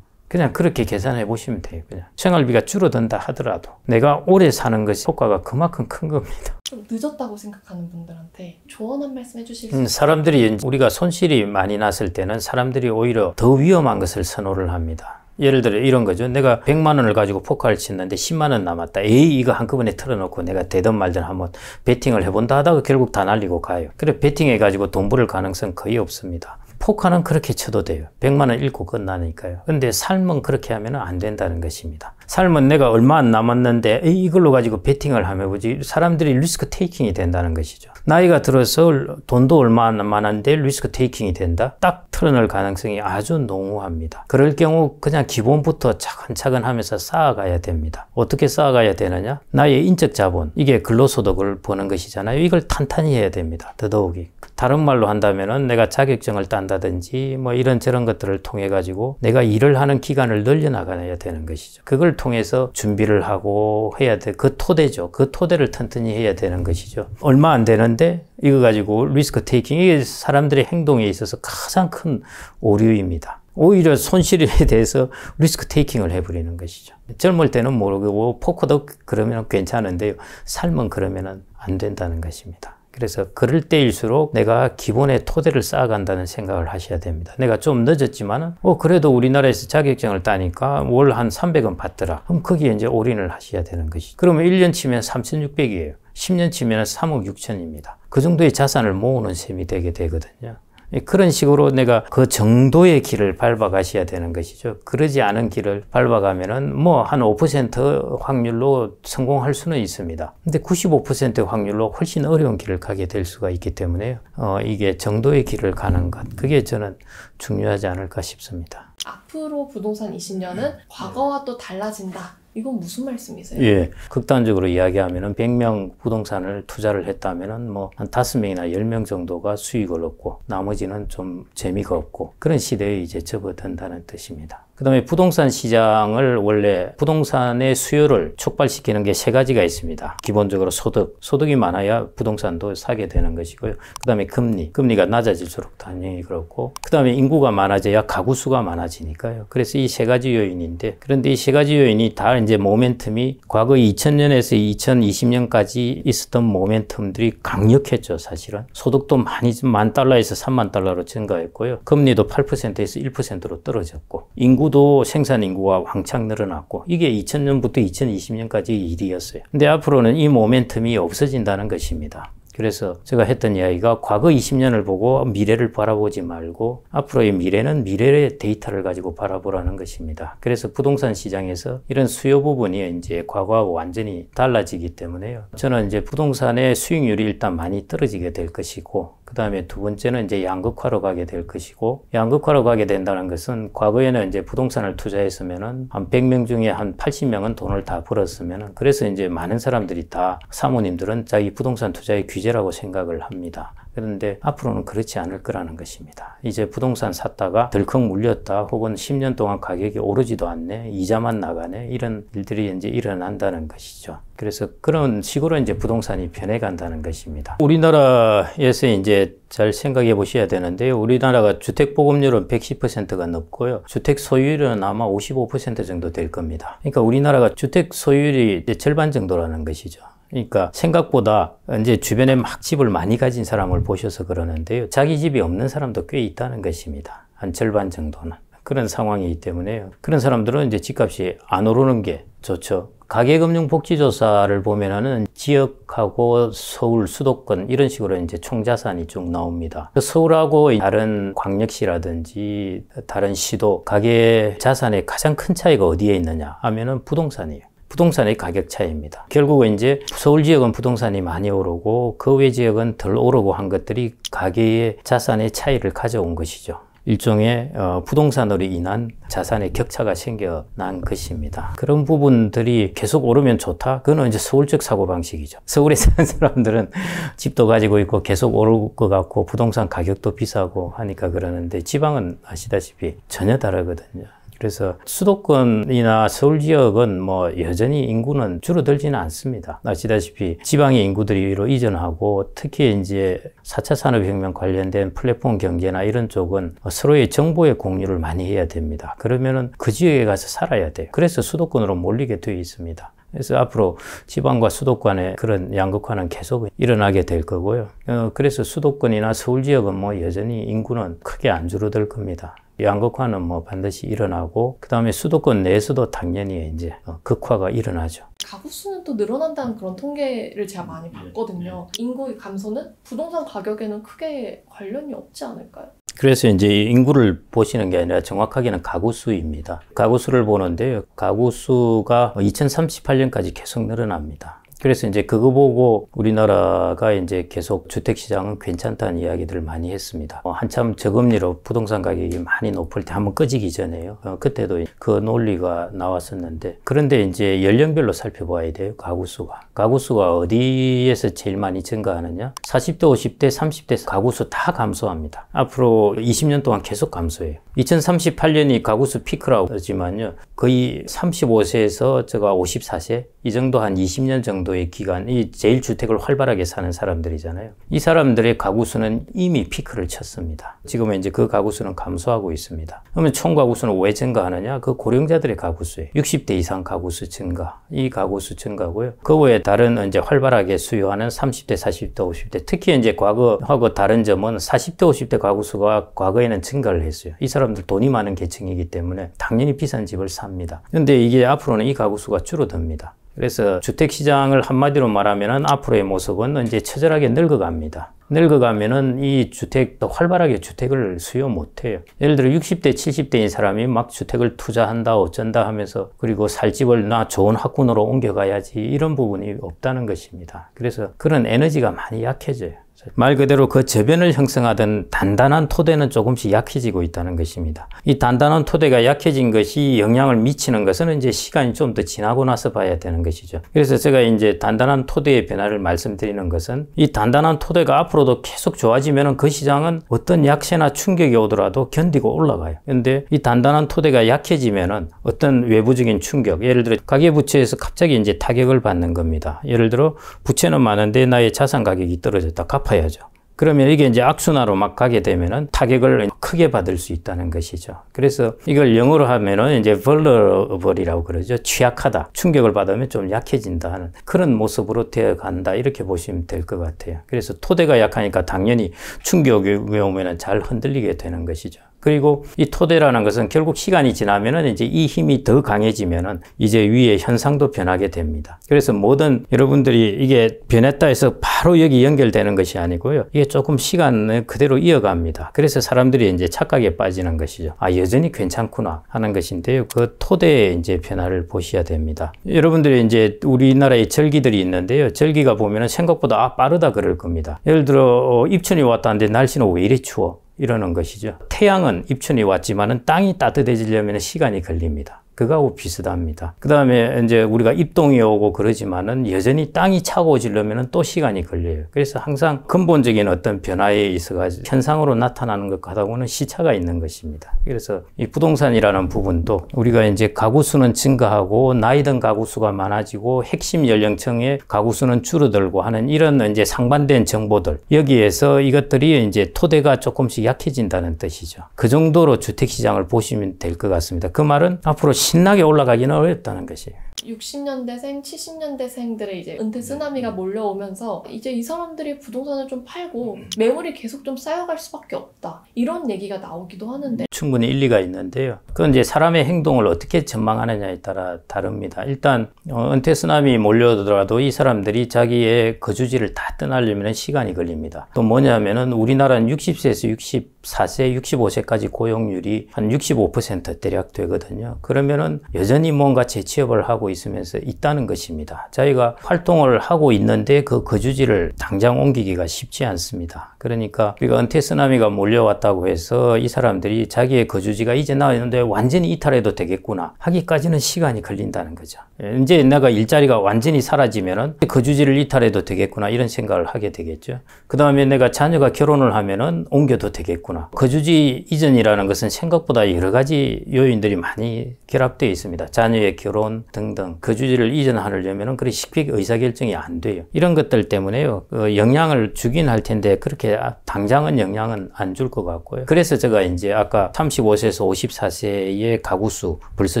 그냥 그렇게 계산해 보시면 돼요. 그냥 생활비가 줄어든다 하더라도 내가 오래 사는 것이 효과가 그만큼 큰 겁니다. 좀 늦었다고 생각하는 분들한테 조언 한 말씀 해주실 수 있어요? 사람들이, 우리가 손실이 많이 났을 때는 사람들이 오히려 더 위험한 것을 선호를 합니다. 예를 들어 이런 거죠. 내가 100만 원을 가지고 포커를 치는데 10만 원 남았다. 에이, 이거 한꺼번에 털어놓고 내가 되든 말든 한번 베팅을 해본다 하다가 결국 다 날리고 가요. 그래, 베팅해가지고 돈 벌을 가능성 거의 없습니다. 포커는 그렇게 쳐도 돼요. 100만 원 잃고 끝나니까요. 근데 삶은 그렇게 하면 안 된다는 것입니다. 삶은 내가 얼마 안 남았는데 이걸로 가지고 베팅을 하면 뭐지? 사람들이 리스크 테이킹이 된다는 것이죠. 나이가 들어서 돈도 얼마 안 많은데 리스크 테이킹이 된다? 딱 털어낼 가능성이 아주 농후합니다. 그럴 경우 그냥 기본부터 차근차근 하면서 쌓아가야 됩니다. 어떻게 쌓아가야 되느냐? 나의 인적 자본, 이게 근로소득을 버는 것이잖아요. 이걸 탄탄히 해야 됩니다. 더더욱이. 다른 말로 한다면은 내가 자격증을 딴다든지 뭐 이런저런 것들을 통해 가지고 내가 일을 하는 기간을 늘려나가야 되는 것이죠. 그걸 통해서 준비를 하고 해야 돼. 그 토대죠. 그 토대를 튼튼히 해야 되는 것이죠. 얼마 안 되는데 이거 가지고 리스크 테이킹, 이게 사람들의 행동에 있어서 가장 큰 오류입니다. 오히려 손실에 대해서 리스크 테이킹을 해버리는 것이죠. 젊을 때는 모르고 포커도 그러면 괜찮은데요. 삶은 그러면 안 된다는 것입니다. 그래서 그럴 때일수록 내가 기본의 토대를 쌓아간다는 생각을 하셔야 됩니다. 내가 좀 늦었지만은 그래도 우리나라에서 자격증을 따니까 월 한 300원 받더라. 그럼 거기에 이제 올인을 하셔야 되는 것이죠. 그러면 1년 치면 3,600이에요. 10년 치면 3억 6천입니다. 그 정도의 자산을 모으는 셈이 되게 되거든요. 그런 식으로 내가 그 정도의 길을 밟아 가셔야 되는 것이죠. 그러지 않은 길을 밟아가면은 뭐 한 5% 확률로 성공할 수는 있습니다. 근데 95% 확률로 훨씬 어려운 길을 가게 될 수가 있기 때문에요. 이게 정도의 길을 가는 것, 그게 저는 중요하지 않을까 싶습니다. 앞으로 부동산 20년은 과거와 또 달라진다. 이건 무슨 말씀이세요? 예. 극단적으로 이야기하면은 100명 부동산을 투자를 했다면은 뭐 한 5명이나 10명 정도가 수익을 얻고 나머지는 좀 재미가 없고, 그런 시대에 이제 접어든다는 뜻입니다. 그 다음에 부동산 시장을, 원래 부동산의 수요를 촉발시키는 게 3가지가 있습니다. 기본적으로 소득이 많아야 부동산도 사게 되는 것이고요. 그 다음에 금리가 낮아질수록 당연히 그렇고, 그 다음에 인구가 많아져야 가구 수가 많아지니까요. 그래서 이 3가지 요인인데, 그런데 이 3가지 요인이 다 이제 모멘텀이 과거 2000년에서 2020년까지 있었던 모멘텀들이 강력했죠, 사실은. 소득도 많이, $10,000에서 $30,000로 증가했고요. 금리도 8%에서 1%로 떨어졌고, 인구도 생산 인구가 왕창 늘어났고, 이게 2000년부터 2020년까지 일이었어요. 근데 앞으로는 이 모멘텀이 없어진다는 것입니다. 그래서 제가 했던 이야기가 과거 20년을 보고 미래를 바라보지 말고 앞으로의 미래는 미래의 데이터를 가지고 바라보라는 것입니다. 그래서 부동산 시장에서 이런 수요 부분이 이제 과거하고 완전히 달라지기 때문에요. 저는 이제 부동산의 수익률이 일단 많이 떨어지게 될 것이고, 그 다음에 두 번째는 이제 양극화로 가게 될 것이고, 양극화로 가게 된다는 것은 과거에는 이제 부동산을 투자했으면은 한 100명 중에 한 80명은 돈을 다 벌었으면은, 그래서 이제 많은 사람들이 다, 사모님들은 자기 부동산 투자의 규제라고 생각을 합니다. 그런데 앞으로는 그렇지 않을 거라는 것입니다. 이제 부동산 샀다가 덜컥 물렸다, 혹은 10년 동안 가격이 오르지도 않네, 이자만 나가네, 이런 일들이 이제 일어난다는 것이죠. 그래서 그런 식으로 이제 부동산이 변해간다는 것입니다. 우리나라에서 이제 잘 생각해 보셔야 되는데요. 우리나라가 주택 보급률은 110%가 넘고요. 주택 소유율은 아마 55% 정도 될 겁니다. 그러니까 우리나라가 주택 소유율이 이제 절반 정도라는 것이죠. 그러니까 생각보다 이제 주변에 막 집을 많이 가진 사람을 보셔서 그러는데요. 자기 집이 없는 사람도 꽤 있다는 것입니다. 한 절반 정도는. 그런 상황이기 때문에요. 그런 사람들은 이제 집값이 안 오르는 게 좋죠. 가계금융복지조사를 보면은 지역하고 서울, 수도권 이런 식으로 이제 총자산이 쭉 나옵니다. 서울하고 다른 광역시라든지 다른 시도 가계 자산의 가장 큰 차이가 어디에 있느냐 하면은 부동산이에요. 부동산의 가격 차이입니다. 결국은 이제 서울 지역은 부동산이 많이 오르고 그 외 지역은 덜 오르고 한 것들이 가계의 자산의 차이를 가져온 것이죠. 일종의 부동산으로 인한 자산의 격차가 생겨난 것입니다. 그런 부분들이 계속 오르면 좋다? 그건 이제 서울적 사고방식이죠. 서울에 사는 사람들은 집도 가지고 있고 계속 오를 것 같고 부동산 가격도 비싸고 하니까 그러는데 지방은 아시다시피 전혀 다르거든요. 그래서 수도권이나 서울 지역은 뭐 여전히 인구는 줄어들지는 않습니다. 아시다시피 지방의 인구들이 위로 이전하고 특히 이제 4차 산업혁명 관련된 플랫폼 경제나 이런 쪽은 서로의 정보의 공유를 많이 해야 됩니다. 그러면은 그 지역에 가서 살아야 돼요. 그래서 수도권으로 몰리게 되어 있습니다. 그래서 앞으로 지방과 수도권의 그런 양극화는 계속 일어나게 될 거고요. 그래서 수도권이나 서울 지역은 뭐 여전히 인구는 크게 안 줄어들 겁니다. 양극화는 뭐 반드시 일어나고 그 다음에 수도권 내에서도 당연히 이제 극화가 일어나죠. 가구 수는 또 늘어난다는 그런 통계를 제가 많이 봤거든요. 인구 감소는 부동산 가격에는 크게 관련이 없지 않을까요? 그래서 이제 인구를 보시는 게 아니라 정확하게는 가구 수입니다. 가구 수를 보는데요. 가구 수가 2038년까지 계속 늘어납니다. 그래서 이제 그거 보고 우리나라가 이제 계속 주택시장은 괜찮다는 이야기들을 많이 했습니다. 한참 저금리로 부동산 가격이 많이 높을 때 한번 꺼지기 전에요. 그때도 그 논리가 나왔었는데 그런데 이제 연령별로 살펴봐야 돼요. 가구수가. 가구수가 어디에서 제일 많이 증가하느냐? 40대, 50대, 30대 가구수 다 감소합니다. 앞으로 20년 동안 계속 감소해요. 2038년이 가구수 피크라고 하지만요. 거의 35세에서 제가 54세 이 정도 한 20년 정도의 기간이 제일 주택을 활발하게 사는 사람들이잖아요. 이 사람들의 가구수는 이미 피크를 쳤습니다. 지금은 이제 그 가구수는 감소하고 있습니다. 그러면 총 가구수는 왜 증가하느냐? 그 고령자들의 가구수예요. 60대 이상 가구수 증가, 이 가구수 증가고요. 그 외에 다른 이제 활발하게 수요하는 30대, 40대, 50대, 특히 이제 과거하고 다른 점은 40대, 50대 가구수가 과거에는 증가를 했어요. 이 사람들 돈이 많은 계층이기 때문에 당연히 비싼 집을 삽니다. 그런데 이게 앞으로는 이 가구수가 줄어듭니다. 그래서 주택시장을 한마디로 말하면은 앞으로의 모습은 이제 처절하게 늙어갑니다. 늙어가면은 이 주택도 활발하게 주택을 수요 못해요. 예를 들어 60대, 70대인 사람이 막 주택을 투자한다, 어쩐다 하면서 그리고 살 집을 나 좋은 학군으로 옮겨가야지 이런 부분이 없다는 것입니다. 그래서 그런 에너지가 많이 약해져요. 말 그대로 그 저변을 형성하던 단단한 토대는 조금씩 약해지고 있다는 것입니다. 이 단단한 토대가 약해진 것이 영향을 미치는 것은 이제 시간이 좀 더 지나고 나서 봐야 되는 것이죠. 그래서 제가 이제 단단한 토대의 변화를 말씀드리는 것은 이 단단한 토대가 앞으로도 계속 좋아지면 그 시장은 어떤 약세나 충격이 오더라도 견디고 올라가요. 그런데 이 단단한 토대가 약해지면은 어떤 외부적인 충격, 예를 들어 가계부채에서 갑자기 이제 타격을 받는 겁니다. 예를 들어 부채는 많은데 나의 자산 가격이 떨어졌다. 갚아야죠. 그러면 이게 이제 악순환으로 막 가게 되면은 타격을 크게 받을 수 있다는 것이죠. 그래서 이걸 영어로 하면은 이제 vulnerable이라고 그러죠. 취약하다. 충격을 받으면 좀 약해진다 하는 그런 모습으로 되어 간다. 이렇게 보시면 될 것 같아요. 그래서 토대가 약하니까 당연히 충격이 오면은 잘 흔들리게 되는 것이죠. 그리고 이 토대라는 것은 결국 시간이 지나면은 이제 이 힘이 더 강해지면은 이제 위에 현상도 변하게 됩니다. 그래서 모든 여러분들이 이게 변했다 해서 바로 여기 연결되는 것이 아니고요. 이게 조금 시간을 그대로 이어갑니다. 그래서 사람들이 이제 착각에 빠지는 것이죠. 아, 여전히 괜찮구나 하는 것인데요. 그 토대의 이제 변화를 보셔야 됩니다. 여러분들이 이제 우리나라에 절기들이 있는데요. 절기가 보면은 생각보다 빠르다 그럴 겁니다. 예를 들어 입춘이 왔다는데 날씨는 왜 이리 추워? 이러는 것이죠. 태양은 입춘이 왔지만은 땅이 따뜻해지려면 시간이 걸립니다. 그거하고 비슷합니다. 그 다음에 이제 우리가 입동이 오고 그러지만은 여전히 땅이 차고지려면 또 시간이 걸려요. 그래서 항상 근본적인 어떤 변화에 있어가지고 현상으로 나타나는 것 같다고는 시차가 있는 것입니다. 그래서 이 부동산이라는 부분도 우리가 이제 가구 수는 증가하고 나이 든 가구 수가 많아지고 핵심 연령층의 가구 수는 줄어들고 하는 이런 이제 상반된 정보들, 여기에서 이것들이 이제 토대가 조금씩 약해진다는 뜻이죠. 그 정도로 주택시장을 보시면 될 것 같습니다. 그 말은 앞으로 신나게 올라가기는 어렵다는 것이에요. 60년대생, 70년대생들의 이제 은퇴 쓰나미가 몰려오면서 이제 이 사람들이 부동산을 좀 팔고 매물이 계속 좀 쌓여갈 수밖에 없다. 이런 얘기가 나오기도 하는데 충분히 일리가 있는데요. 그건 이제 사람의 행동을 어떻게 전망하느냐에 따라 다릅니다. 일단 은퇴 쓰나미 몰려오더라도 이 사람들이 자기의 거주지를 다 떠나려면 시간이 걸립니다. 또 뭐냐면은 우리나라는 60세에서 64세, 65세까지 고용률이 한 65% 대략 되거든요. 그러면은 여전히 뭔가 재취업을 하고 있으면서 있다는 것입니다. 자기가 활동을 하고 있는데 그 거주지를 당장 옮기기가 쉽지 않습니다. 그러니까 우리가 은퇴 쓰나미가 몰려왔다고 해서 이 사람들이 자기의 거주지가 이제 나왔는데 완전히 이탈해도 되겠구나 하기까지는 시간이 걸린다는 거죠. 이제 내가 일자리가 완전히 사라지면은 거주지를 이탈해도 되겠구나 이런 생각을 하게 되겠죠. 그 다음에 내가 자녀가 결혼을 하면은 옮겨도 되겠구나. 거주지 이전이라는 것은 생각보다 여러 가지 요인들이 많이 결합되어 있습니다. 자녀의 결혼 등등 거주지를 이전하려면은 그리 쉽게 의사결정이 안 돼요. 이런 것들 때문에요. 영향을 주긴 할 텐데 그렇게 당장은 영향은 안 줄 것 같고요. 그래서 제가 이제 아까 35세에서 54세의 가구수 벌써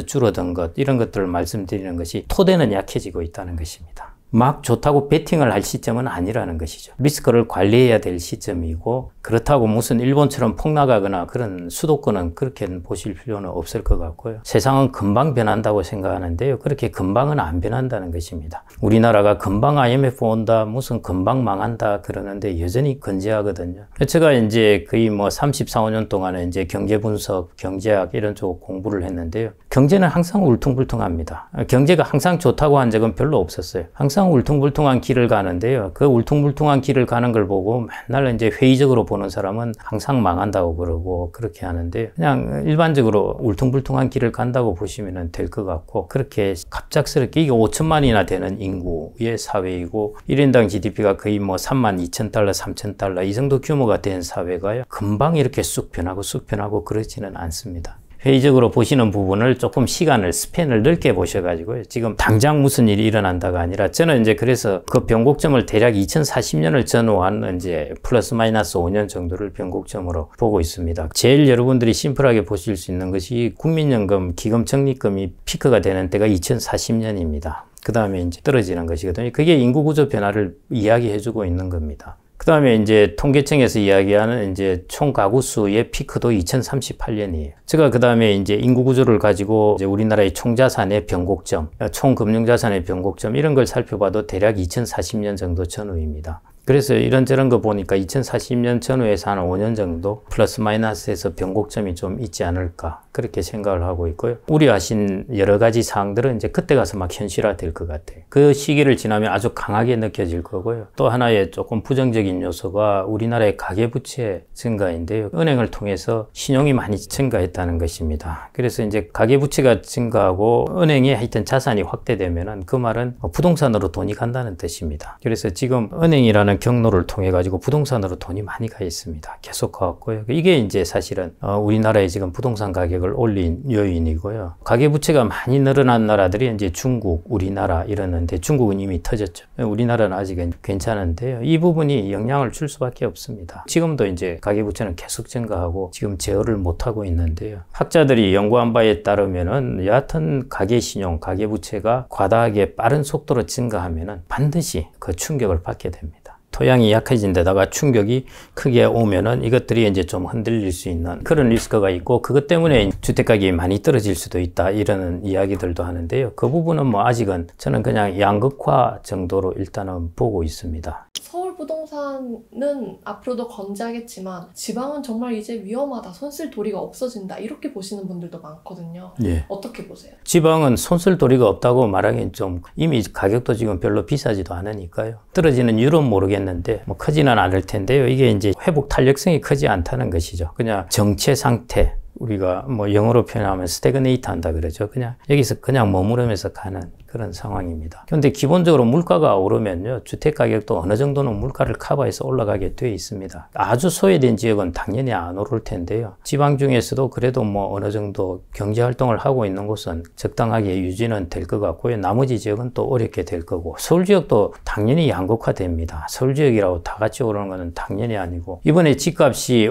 줄어든 것 이런 것들을 말씀드리는 것이 토대는 약해지고 있다는 것입니다. 막 좋다고 베팅을 할 시점은 아니라는 것이죠. 리스크를 관리해야 될 시점이고 그렇다고 무슨 일본처럼 폭락하거나 그런 수도권은 그렇게 보실 필요는 없을 것 같고요. 세상은 금방 변한다고 생각하는데요. 그렇게 금방은 안 변한다는 것입니다. 우리나라가 금방 IMF 온다, 무슨 금방 망한다 그러는데 여전히 건재하거든요. 제가 이제 거의 뭐 34, 5년 동안에 이제 경제 분석, 경제학 이런 쪽 공부를 했는데요. 경제는 항상 울퉁불퉁합니다. 경제가 항상 좋다고 한 적은 별로 없었어요. 항상 울퉁불퉁한 길을 가는데요. 그 울퉁불퉁한 길을 가는 걸 보고 맨날 이제 회의적으로 보는 사람은 항상 망한다고 그러고 그렇게 하는데 그냥 일반적으로 울퉁불퉁한 길을 간다고 보시면 될 것 같고 그렇게 갑작스럽게 이게 5천만이나 되는 인구의 사회이고 1인당 GDP가 거의 뭐 32,000달러, 3,000달러 이 정도 규모가 된 사회가요. 금방 이렇게 쑥 변하고 그렇지는 않습니다. 회의적으로 보시는 부분을 조금 시간을 스팬을 넓게 보셔가지고요. 지금 당장 무슨 일이 일어난다가 아니라 저는 이제 그래서 그 변곡점을 대략 2040년을 전후한 이제 플러스 마이너스 5년 정도를 변곡점으로 보고 있습니다. 제일 여러분들이 심플하게 보실 수 있는 것이 국민연금, 기금 적립금이 피크가 되는 때가 2040년입니다. 그 다음에 이제 떨어지는 것이거든요. 그게 인구구조 변화를 이야기해주고 있는 겁니다. 그 다음에 이제 통계청에서 이야기하는 이제 총 가구 수의 피크도 2038년이에요. 제가 그 다음에 이제 인구 구조를 가지고 이제 우리나라의 총자산의 변곡점, 총금융자산의 변곡점 이런 걸 살펴봐도 대략 2040년 정도 전후입니다. 그래서 이런저런 거 보니까 2040년 전후에서 한 5년 정도 플러스 마이너스에서 변곡점이 좀 있지 않을까 그렇게 생각을 하고 있고요. 우려하신 여러 가지 사항들은 이제 그때 가서 막 현실화 될 것 같아요. 그 시기를 지나면 아주 강하게 느껴질 거고요. 또 하나의 조금 부정적인 요소가 우리나라의 가계부채 증가인데요. 은행을 통해서 신용이 많이 증가했다는 것입니다. 그래서 이제 가계부채가 증가하고 은행에 하여튼 자산이 확대되면은 그 말은 부동산으로 돈이 간다는 뜻입니다. 그래서 지금 은행이라는 경로를 통해 가지고 부동산으로 돈이 많이 가 있습니다. 계속 가왔고요. 이게 이제 사실은 우리나라의 지금 부동산 가격을 올린 요인이고요. 가계부채가 많이 늘어난 나라들이 이제 중국, 우리나라 이러는데 중국은 이미 터졌죠. 우리나라는 아직은 괜찮은데요. 이 부분이 영향을 줄 수밖에 없습니다. 지금도 이제 가계부채는 계속 증가하고 지금 제어를 못하고 있는데요. 학자들이 연구한 바에 따르면은 여하튼 가계신용, 가계부채가 과다하게 빠른 속도로 증가하면은 반드시 그 충격을 받게 됩니다. 토양이 약해진 데다가 충격이 크게 오면은 이것들이 이제 좀 흔들릴 수 있는 그런 리스크가 있고 그것 때문에 주택가격이 많이 떨어질 수도 있다 이런 이야기들도 하는데요. 그 부분은 뭐 아직은 저는 그냥 양극화 정도로 일단은 보고 있습니다. 서울 부동산은 앞으로도 건재하겠지만 지방은 정말 이제 위험하다, 손쓸도리가 없어진다 이렇게 보시는 분들도 많거든요. 예. 어떻게 보세요? 지방은 손쓸도리가 없다고 말하기엔 좀 이미 가격도 지금 별로 비싸지도 않으니까요. 떨어지는 이유는 모르겠는데 뭐 크지는 않을 텐데요. 이게 이제 회복 탄력성이 크지 않다는 것이죠. 그냥 정체 상태 우리가 뭐 영어로 표현하면 스태그네이트 한다 그러죠. 그냥 여기서 그냥 머무르면서 가는 그런 상황입니다. 그런데 기본적으로 물가가 오르면요, 주택 가격도 어느 정도는 물가를 커버해서 올라가게 되어 있습니다. 아주 소외된 지역은 당연히 안 오를 텐데요. 지방 중에서도 그래도 뭐 어느 정도 경제 활동을 하고 있는 곳은 적당하게 유지는 될 것 같고요. 나머지 지역은 또 어렵게 될 거고, 서울 지역도 당연히 양극화됩니다. 서울 지역이라고 다 같이 오르는 것은 당연히 아니고, 이번에 집값이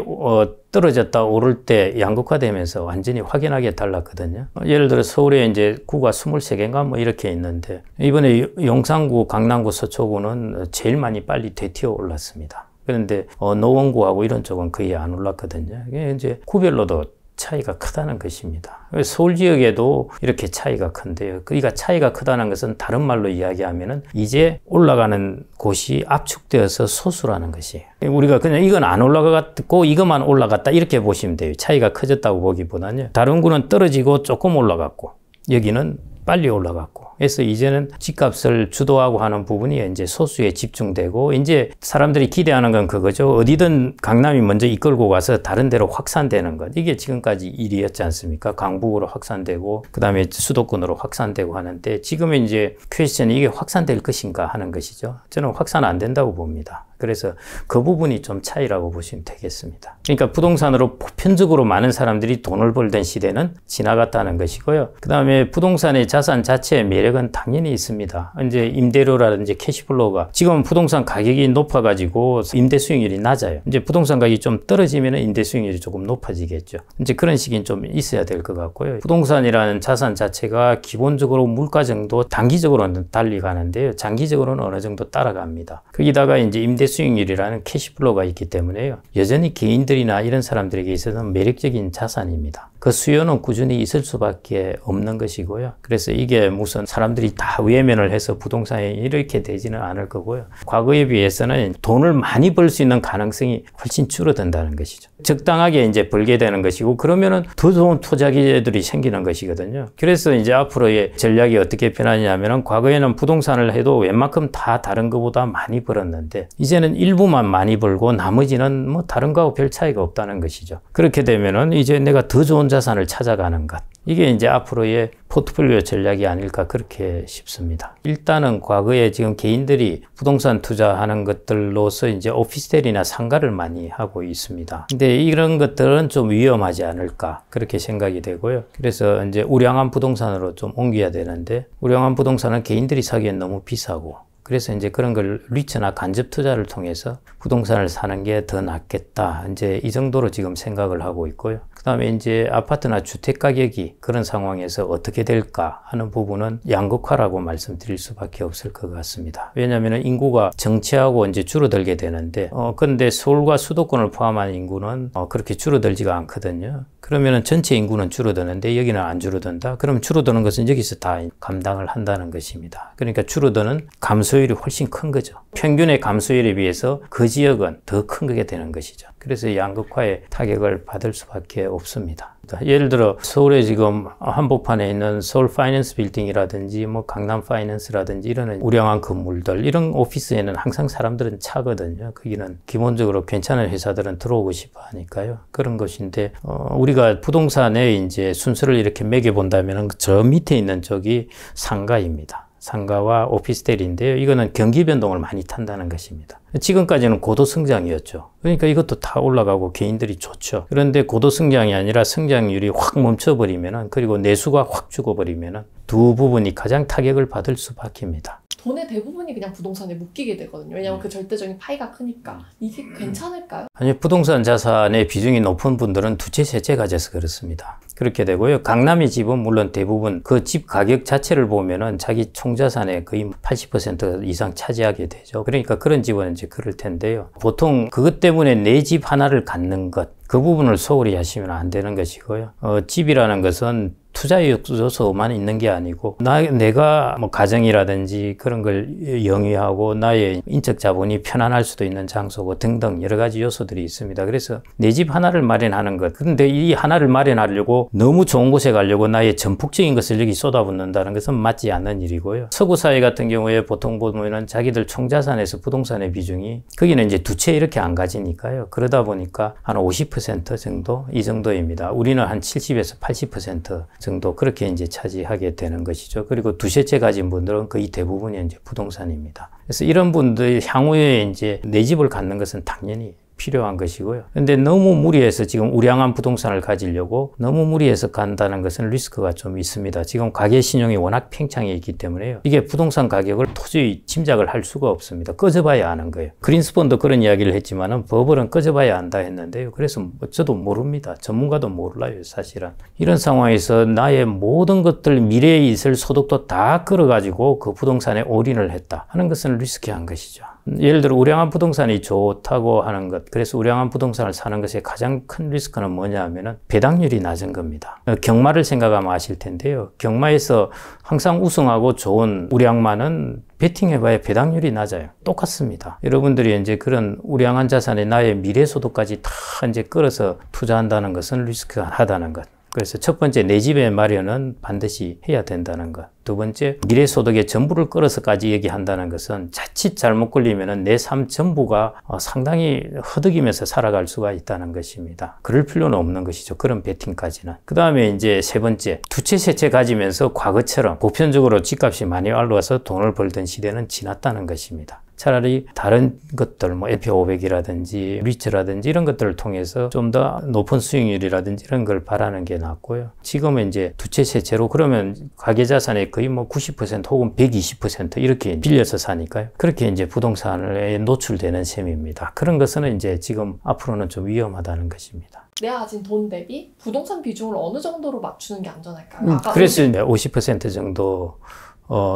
떨어졌다 오를 때 양극화되면서 완전히 확연하게 달랐거든요. 예를 들어 서울에 이제 구가 23개인가 뭐 이렇게 있는데, 이번에 용산구, 강남구, 서초구는 제일 많이 빨리 되튀어 올랐습니다. 그런데 노원구하고 이런 쪽은 거의 안 올랐거든요. 이게 이제 구별로도 차이가 크다는 것입니다. 서울 지역에도 이렇게 차이가 큰데요. 그러니까 차이가 크다는 것은 다른 말로 이야기하면은 이제 올라가는 곳이 압축되어서 소수라는 것이에요. 우리가 그냥 이건 안 올라갔고 이것만 올라갔다 이렇게 보시면 돼요. 차이가 커졌다고 보기보다는요. 다른 구는 떨어지고 조금 올라갔고 여기는 빨리 올라갔고, 그래서 이제는 집값을 주도하고 하는 부분이 이제 소수에 집중되고, 이제 사람들이 기대하는 건 그거죠. 어디든 강남이 먼저 이끌고 가서 다른 데로 확산되는 것. 이게 지금까지 일이었지 않습니까? 강북으로 확산되고, 그 다음에 수도권으로 확산되고 하는데, 지금은 이제 퀘스천이 이게 확산될 것인가 하는 것이죠. 저는 확산 안 된다고 봅니다. 그래서 그 부분이 좀 차이라고 보시면 되겠습니다. 그러니까 부동산으로 보편적으로 많은 사람들이 돈을 벌던 시대는 지나갔다는 것이고요. 그 다음에 부동산의 자산 자체의 매력은 당연히 있습니다. 이제 임대료라든지 캐시플로우가, 지금 부동산 가격이 높아가지고 임대 수익률이 낮아요. 이제 부동산 가격이 좀 떨어지면 임대 수익률이 조금 높아지겠죠. 이제 그런 시기는 좀 있어야 될 것 같고요. 부동산이라는 자산 자체가 기본적으로 물가 정도 단기적으로는 달리 가는데요. 장기적으로는 어느 정도 따라갑니다. 거기다가 이제 임대 수익률이라는 캐시플로우가 있기 때문에요. 여전히 개인들이나 이런 사람들에게 있어서는 매력적인 자산입니다. 그 수요는 꾸준히 있을 수밖에 없는 것이고요. 그래서 이게 무슨 사람들이 다 외면을 해서 부동산이 이렇게 되지는 않을 거고요. 과거에 비해서는 돈을 많이 벌 수 있는 가능성이 훨씬 줄어든다는 것이죠. 적당하게 이제 벌게 되는 것이고, 그러면은 더 좋은 투자기들이 생기는 것이거든요. 그래서 이제 앞으로의 전략이 어떻게 변하냐면은, 과거에는 부동산을 해도 웬만큼 다 다른 것보다 많이 벌었는데, 이제는 일부만 많이 벌고 나머지는 뭐 다른 거하고 별 차이가 없다는 것이죠. 그렇게 되면은 이제 내가 더 좋은 자산을 찾아가는 것, 이게 이제 앞으로의 포트폴리오 전략이 아닐까 그렇게 싶습니다. 일단은 과거에 지금 개인들이 부동산 투자하는 것들로서 이제 오피스텔이나 상가를 많이 하고 있습니다. 근데 이런 것들은 좀 위험하지 않을까 그렇게 생각이 되고요. 그래서 이제 우량한 부동산으로 좀 옮겨야 되는데, 우량한 부동산은 개인들이 사기엔 너무 비싸고, 그래서 이제 그런 걸 리츠나 간접 투자를 통해서 부동산을 사는 게 더 낫겠다. 이제 이 정도로 지금 생각을 하고 있고요. 그 다음에 이제 아파트나 주택 가격이 그런 상황에서 어떻게 될까 하는 부분은 양극화라고 말씀드릴 수밖에 없을 것 같습니다. 왜냐하면 인구가 정체하고 이제 줄어들게 되는데, 근데 서울과 수도권을 포함한 인구는 그렇게 줄어들지가 않거든요. 그러면은 전체 인구는 줄어드는데 여기는 안 줄어든다? 그럼 줄어드는 것은 여기서 다 감당을 한다는 것입니다. 그러니까 줄어드는 감소율이 훨씬 큰 거죠. 평균의 감소율에 비해서 그 지역은 더 큰 게 되는 것이죠. 그래서 양극화의 타격을 받을 수밖에 없습니다. 예를 들어 서울에 지금 한복판에 있는 서울 파이낸스 빌딩이라든지 뭐 강남 파이낸스라든지 이런 우량한 건물들, 이런 오피스에는 항상 사람들은 차거든요. 거기는 기본적으로 괜찮은 회사들은 들어오고 싶어 하니까요. 그런 것인데, 우리가 부동산에 이제 순서를 이렇게 매겨본다면 저 밑에 있는 쪽이 상가입니다. 상가와 오피스텔인데요. 이거는 경기 변동을 많이 탄다는 것입니다. 지금까지는 고도 성장이었죠. 그러니까 이것도 다 올라가고 개인들이 좋죠. 그런데 고도 성장이 아니라 성장률이 확 멈춰버리면은, 그리고 내수가 확 죽어버리면은 두 부분이 가장 타격을 받을 수밖에입니다. 돈의 대부분이 그냥 부동산에 묶이게 되거든요. 왜냐하면 그 절대적인 파이가 크니까. 이게 괜찮을까요? 아니, 부동산 자산의 비중이 높은 분들은 두 채, 세 채 가져서 그렇습니다. 그렇게 되고요. 강남의 집은 물론 대부분 그 집 가격 자체를 보면은 자기 총자산의 거의 80% 이상 차지하게 되죠. 그러니까 그런 집은 이제 그럴 텐데요. 보통 그것 때문에 내 집 하나를 갖는 것, 그 부분을 소홀히 하시면 안 되는 것이고요. 집이라는 것은 투자 요소만 있는 게 아니고 내가 뭐 가정이라든지 그런 걸 영위하고 나의 인적 자본이 편안할 수도 있는 장소고 등등 여러 가지 요소들이 있습니다. 그래서 내 집 하나를 마련하는 것. 그런데 이 하나를 마련하려고 너무 좋은 곳에 가려고 나의 전폭적인 것을 여기 쏟아붓는다는 것은 맞지 않는 일이고요. 서구 사회 같은 경우에 보통 보면은 자기들 총자산에서 부동산의 비중이 거기는 이제 두 채 이렇게 안 가지니까요. 그러다 보니까 한 50% 정도 이 정도입니다. 우리는 한 70에서 80% 정도 그렇게 이제 차지하게 되는 것이죠. 그리고 두세 채 가진 분들은 거의 대부분이 이제 부동산입니다. 그래서 이런 분들 향후에 이제 내 집을 갖는 것은 당연히 필요한 것이고요. 근데 너무 무리해서 지금 우량한 부동산을 가지려고 너무 무리해서 간다는 것은 리스크가 좀 있습니다. 지금 가계 신용이 워낙 팽창해 있기 때문에요. 이게 부동산 가격을 도저히 짐작을 할 수가 없습니다. 꺼져봐야 아는 거예요. 그린스폰도 그런 이야기를 했지만은 버블은 꺼져봐야 안다 했는데요. 그래서 저도 모릅니다. 전문가도 몰라요, 사실은. 이런 상황에서 나의 모든 것들 미래에 있을 소득도 다 끌어가지고 그 부동산에 올인을 했다 하는 것은 리스키한 것이죠. 예를 들어 우량한 부동산이 좋다고 하는 것, 그래서 우량한 부동산을 사는 것의 가장 큰 리스크는 뭐냐 하면은 배당률이 낮은 겁니다. 경마를 생각하면 아실 텐데요. 경마에서 항상 우승하고 좋은 우량만은 베팅해봐야 배당률이 낮아요. 똑같습니다. 여러분들이 이제 그런 우량한 자산에 나의 미래 소득까지 다 이제 끌어서 투자한다는 것은 리스크하다는 것. 그래서 첫 번째, 내 집의 마련은 반드시 해야 된다는 것. 두 번째, 미래 소득의 전부를 끌어서까지 얘기한다는 것은 자칫 잘못 걸리면은 내 삶 전부가 상당히 허덕이면서 살아갈 수가 있다는 것입니다. 그럴 필요는 없는 것이죠. 그런 베팅까지는. 그 다음에 이제 세 번째, 두 채, 세 채 가지면서 과거처럼 보편적으로 집값이 많이 올라와서 돈을 벌던 시대는 지났다는 것입니다. 차라리 다른 것들, 뭐 SP500이라든지 리츠라든지 이런 것들을 통해서 좀 더 높은 수익률이라든지 이런 걸 바라는 게 낫고요. 지금은 이제 두 채, 세 채로 그러면 가계자산의 거의 뭐 90% 혹은 120% 이렇게 빌려서 사니까요. 그렇게 이제 부동산에 노출되는 셈입니다. 그런 것은 이제 지금 앞으로는 좀 위험하다는 것입니다. 내가 가진 돈 대비 부동산 비중을 어느 정도로 맞추는 게 안전할까요? 그래서 50% 정도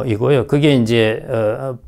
이고요. 그게 이제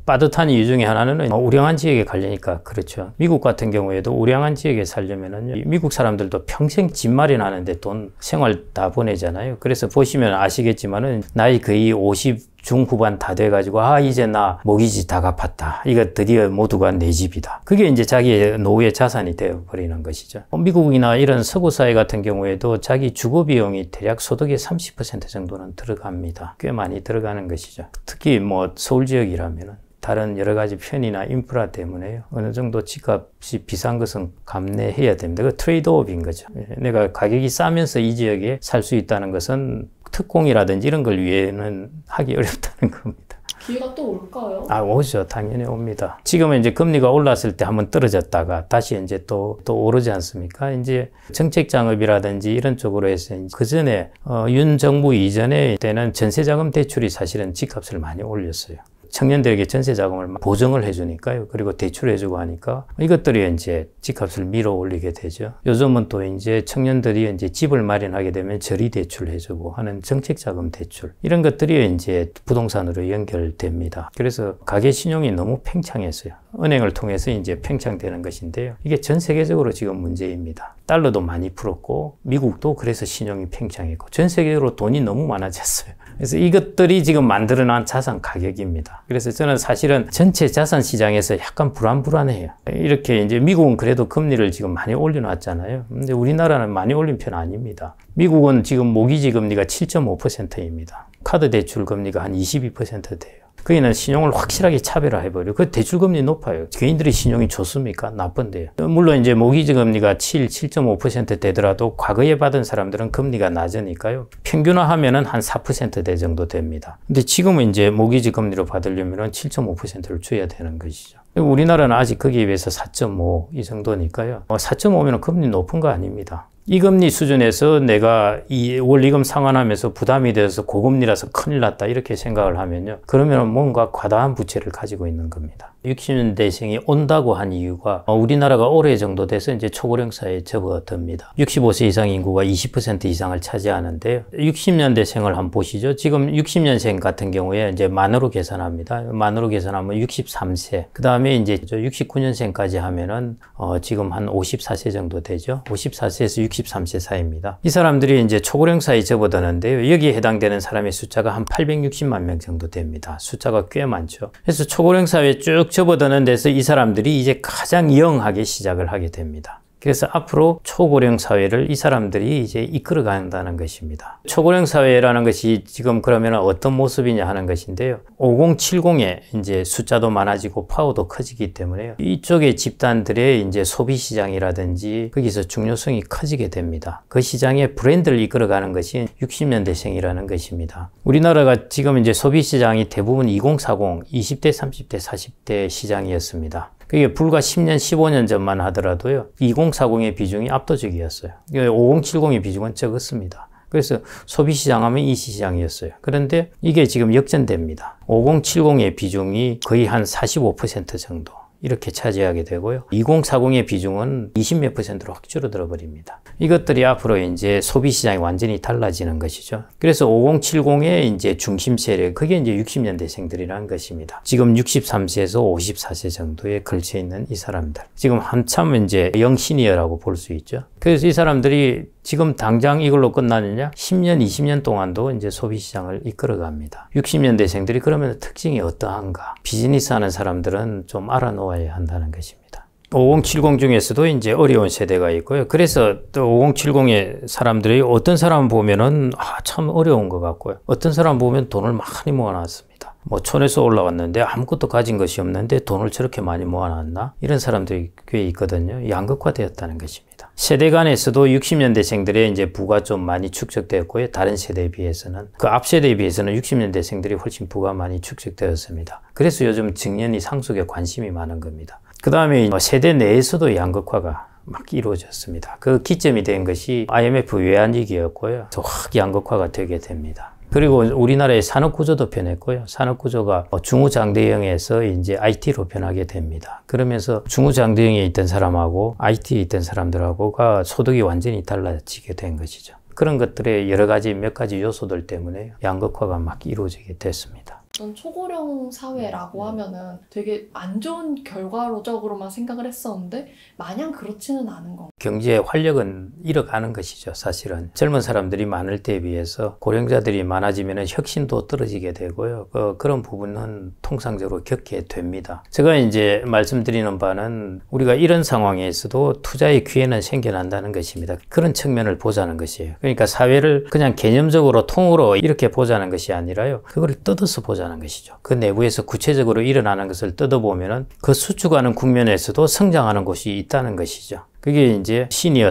빠듯한 이유 중에 하나는 우량한 지역에 가려니까 그렇죠. 미국 같은 경우에도 우량한 지역에 살려면은 미국 사람들도 평생 집 마련하는데 돈 생활 다 보내잖아요. 그래서 보시면 아시겠지만은 나이 거의 50 중후반 다 돼가지고 이제 나 모기지 다 갚았다. 이거 드디어 모두가 내 집이다. 그게 이제 자기의 노후의 자산이 되어버리는 것이죠. 미국이나 이런 서구 사회 같은 경우에도 자기 주거 비용이 대략 소득의 30% 정도는 들어갑니다. 꽤 많이 들어가는 것이죠. 특히 뭐 서울 지역이라면은 다른 여러 가지 편의나 인프라 때문에요. 어느 정도 집값이 비싼 것은 감내해야 됩니다. 그 트레이드오프인 거죠. 내가 가격이 싸면서 이 지역에 살 수 있다는 것은 특공이라든지 이런 걸 위해는 하기 어렵다는 겁니다. 기회가 또 올까요? 오죠. 당연히 옵니다. 지금은 이제 금리가 올랐을 때 한번 떨어졌다가 다시 이제 또 오르지 않습니까? 이제 정책 장업이라든지 이런 쪽으로 해서 그 전에 윤 정부 이전에 때는 전세자금 대출이 사실은 집값을 많이 올렸어요. 청년들에게 전세 자금을 보증을 해주니까요. 그리고 대출해주고 하니까 이것들이 이제 집값을 밀어 올리게 되죠. 요즘은 또 이제 청년들이 이제 집을 마련하게 되면 저리 대출해주고 하는 정책 자금 대출 이런 것들이 이제 부동산으로 연결됩니다. 그래서 가계 신용이 너무 팽창했어요. 은행을 통해서 이제 팽창되는 것인데요. 이게 전 세계적으로 지금 문제입니다. 달러도 많이 풀었고 미국도 그래서 신용이 팽창했고 전 세계적으로 돈이 너무 많아졌어요. 그래서 이것들이 지금 만들어낸 자산 가격입니다. 그래서 저는 사실은 전체 자산 시장에서 약간 불안해요. 이렇게 이제 미국은 그래도 금리를 지금 많이 올려놨잖아요. 근데 우리나라는 많이 올린 편 아닙니다. 미국은 지금 모기지 금리가 7.5%입니다. 카드 대출 금리가 한 22% 돼요. 거기는 신용을 확실하게 차별화해버려요. 그 대출금리 높아요. 개인들의 신용이 좋습니까? 나쁜데요. 물론 이제 모기지 금리가 7.5% 되더라도 과거에 받은 사람들은 금리가 낮으니까요. 평균화하면은 한 4%대 정도 됩니다. 근데 지금은 이제 모기지 금리로 받으려면은 7.5%를 줘야 되는 것이죠. 우리나라는 아직 거기에 비해서 4.5 이 정도니까요. 4.5면 금리 높은 거 아닙니다. 이 금리 수준에서 내가 이 원리금 상환하면서 부담이 돼서 고금리라서 큰일 났다 이렇게 생각을 하면요. 그러면 뭔가 과다한 부채를 가지고 있는 겁니다. 60년대생이 온다고 한 이유가 우리나라가 올해 정도 돼서 이제 초고령 사회에 접어듭니다. 65세 이상 인구가 20% 이상을 차지하는데요. 60년대생을 한번 보시죠. 지금 60년생 같은 경우에 이제 만으로 계산합니다. 만으로 계산하면 63세. 그 다음에 이제 69년생까지 하면은 지금 한 54세 정도 되죠. 54세에서 63세 사이입니다. 이 사람들이 이제 초고령 사회에 접어드는데요. 여기에 해당되는 사람의 숫자가 한 860만 명 정도 됩니다. 숫자가 꽤 많죠. 그래서 초고령 사회에 쭉 접어드는 데서 이 사람들이 이제 가장 영하게 시작을 하게 됩니다. 그래서 앞으로 초고령 사회를 이 사람들이 이제 이끌어 간다는 것입니다. 초고령 사회라는 것이 지금 그러면 어떤 모습이냐 하는 것인데요. 5070의 이제 숫자도 많아지고 파워도 커지기 때문에요. 이쪽의 집단들의 이제 소비 시장이라든지 거기서 중요성이 커지게 됩니다. 그 시장의 브랜드를 이끌어 가는 것이 60년대생이라는 것입니다. 우리나라가 지금 이제 소비 시장이 대부분 2040, 20대, 30대, 40대 시장이었습니다. 그게 불과 10년, 15년 전만 하더라도요. 2040의 비중이 압도적이었어요. 5070의 비중은 적었습니다. 그래서 소비시장 하면 이 시장이었어요. 그런데 이게 지금 역전됩니다. 5070의 비중이 거의 한 45% 정도 이렇게 차지하게 되고요. 2040의 비중은 20몇 %로 확 줄어들어 버립니다. 이것들이 앞으로 이제 소비시장이 완전히 달라지는 것이죠. 그래서 5070의 이제 중심 세력, 그게 이제 60년대생들이라는 것입니다. 지금 63세에서 54세 정도에 걸쳐 있는 이 사람들. 지금 한참 이제 영시니어라고 볼 수 있죠. 그래서 이 사람들이 지금 당장 이걸로 끝나느냐? 10년, 20년 동안도 이제 소비시장을 이끌어 갑니다. 60년대생들이 그러면 특징이 어떠한가? 비즈니스 하는 사람들은 좀 알아놓아야 한다는 것입니다. 5070 중에서도 이제 어려운 세대가 있고요. 그래서 또 5070의 사람들이 어떤 사람 보면은 참 어려운 것 같고요. 어떤 사람 보면 돈을 많이 모아놨습니다. 뭐 촌에서 올라왔는데 아무것도 가진 것이 없는데 돈을 저렇게 많이 모아놨나? 이런 사람들이 꽤 있거든요. 양극화되었다는 것입니다. 세대 간에서도 60년대생들의 이제 부가 좀 많이 축적되었고요. 다른 세대에 비해서는. 그 앞 세대에 비해서는 60년대생들이 훨씬 부가 많이 축적되었습니다. 그래서 요즘 청년이 상속에 관심이 많은 겁니다. 그 다음에 세대 내에서도 양극화가 막 이루어졌습니다. 그 기점이 된 것이 IMF 외환위기였고요. 확 양극화가 되게 됩니다. 그리고 우리나라의 산업구조도 변했고요. 산업구조가 중후장대형에서 이제 IT로 변하게 됩니다. 그러면서 중후장대형에 있던 사람하고 IT에 있던 사람들하고가 소득이 완전히 달라지게 된 것이죠. 그런 것들의 여러 가지 몇 가지 요소들 때문에 양극화가 막 이루어지게 됐습니다. 전 초고령 사회라고 하면은 되게 안 좋은 결과로적으로만 생각을 했었는데 마냥 그렇지는 않은 거. 경제의 활력은 잃어가는 것이죠. 사실은 젊은 사람들이 많을 때에 비해서 고령자들이 많아지면 혁신도 떨어지게 되고요. 그런 부분은 통상적으로 겪게 됩니다. 제가 이제 말씀드리는 바는 우리가 이런 상황에서도 투자의 기회는 생겨난다는 것입니다. 그런 측면을 보자는 것이에요. 그러니까 사회를 그냥 개념적으로 통으로 이렇게 보자는 것이 아니라요. 그걸 뜯어서 보자는 것이죠. 그 내부에서 구체적으로 일어나는 것을 뜯어보면은 그 수축하는 국면에서도 성장하는 곳이 있다는 것이죠. 그게 이제 시니어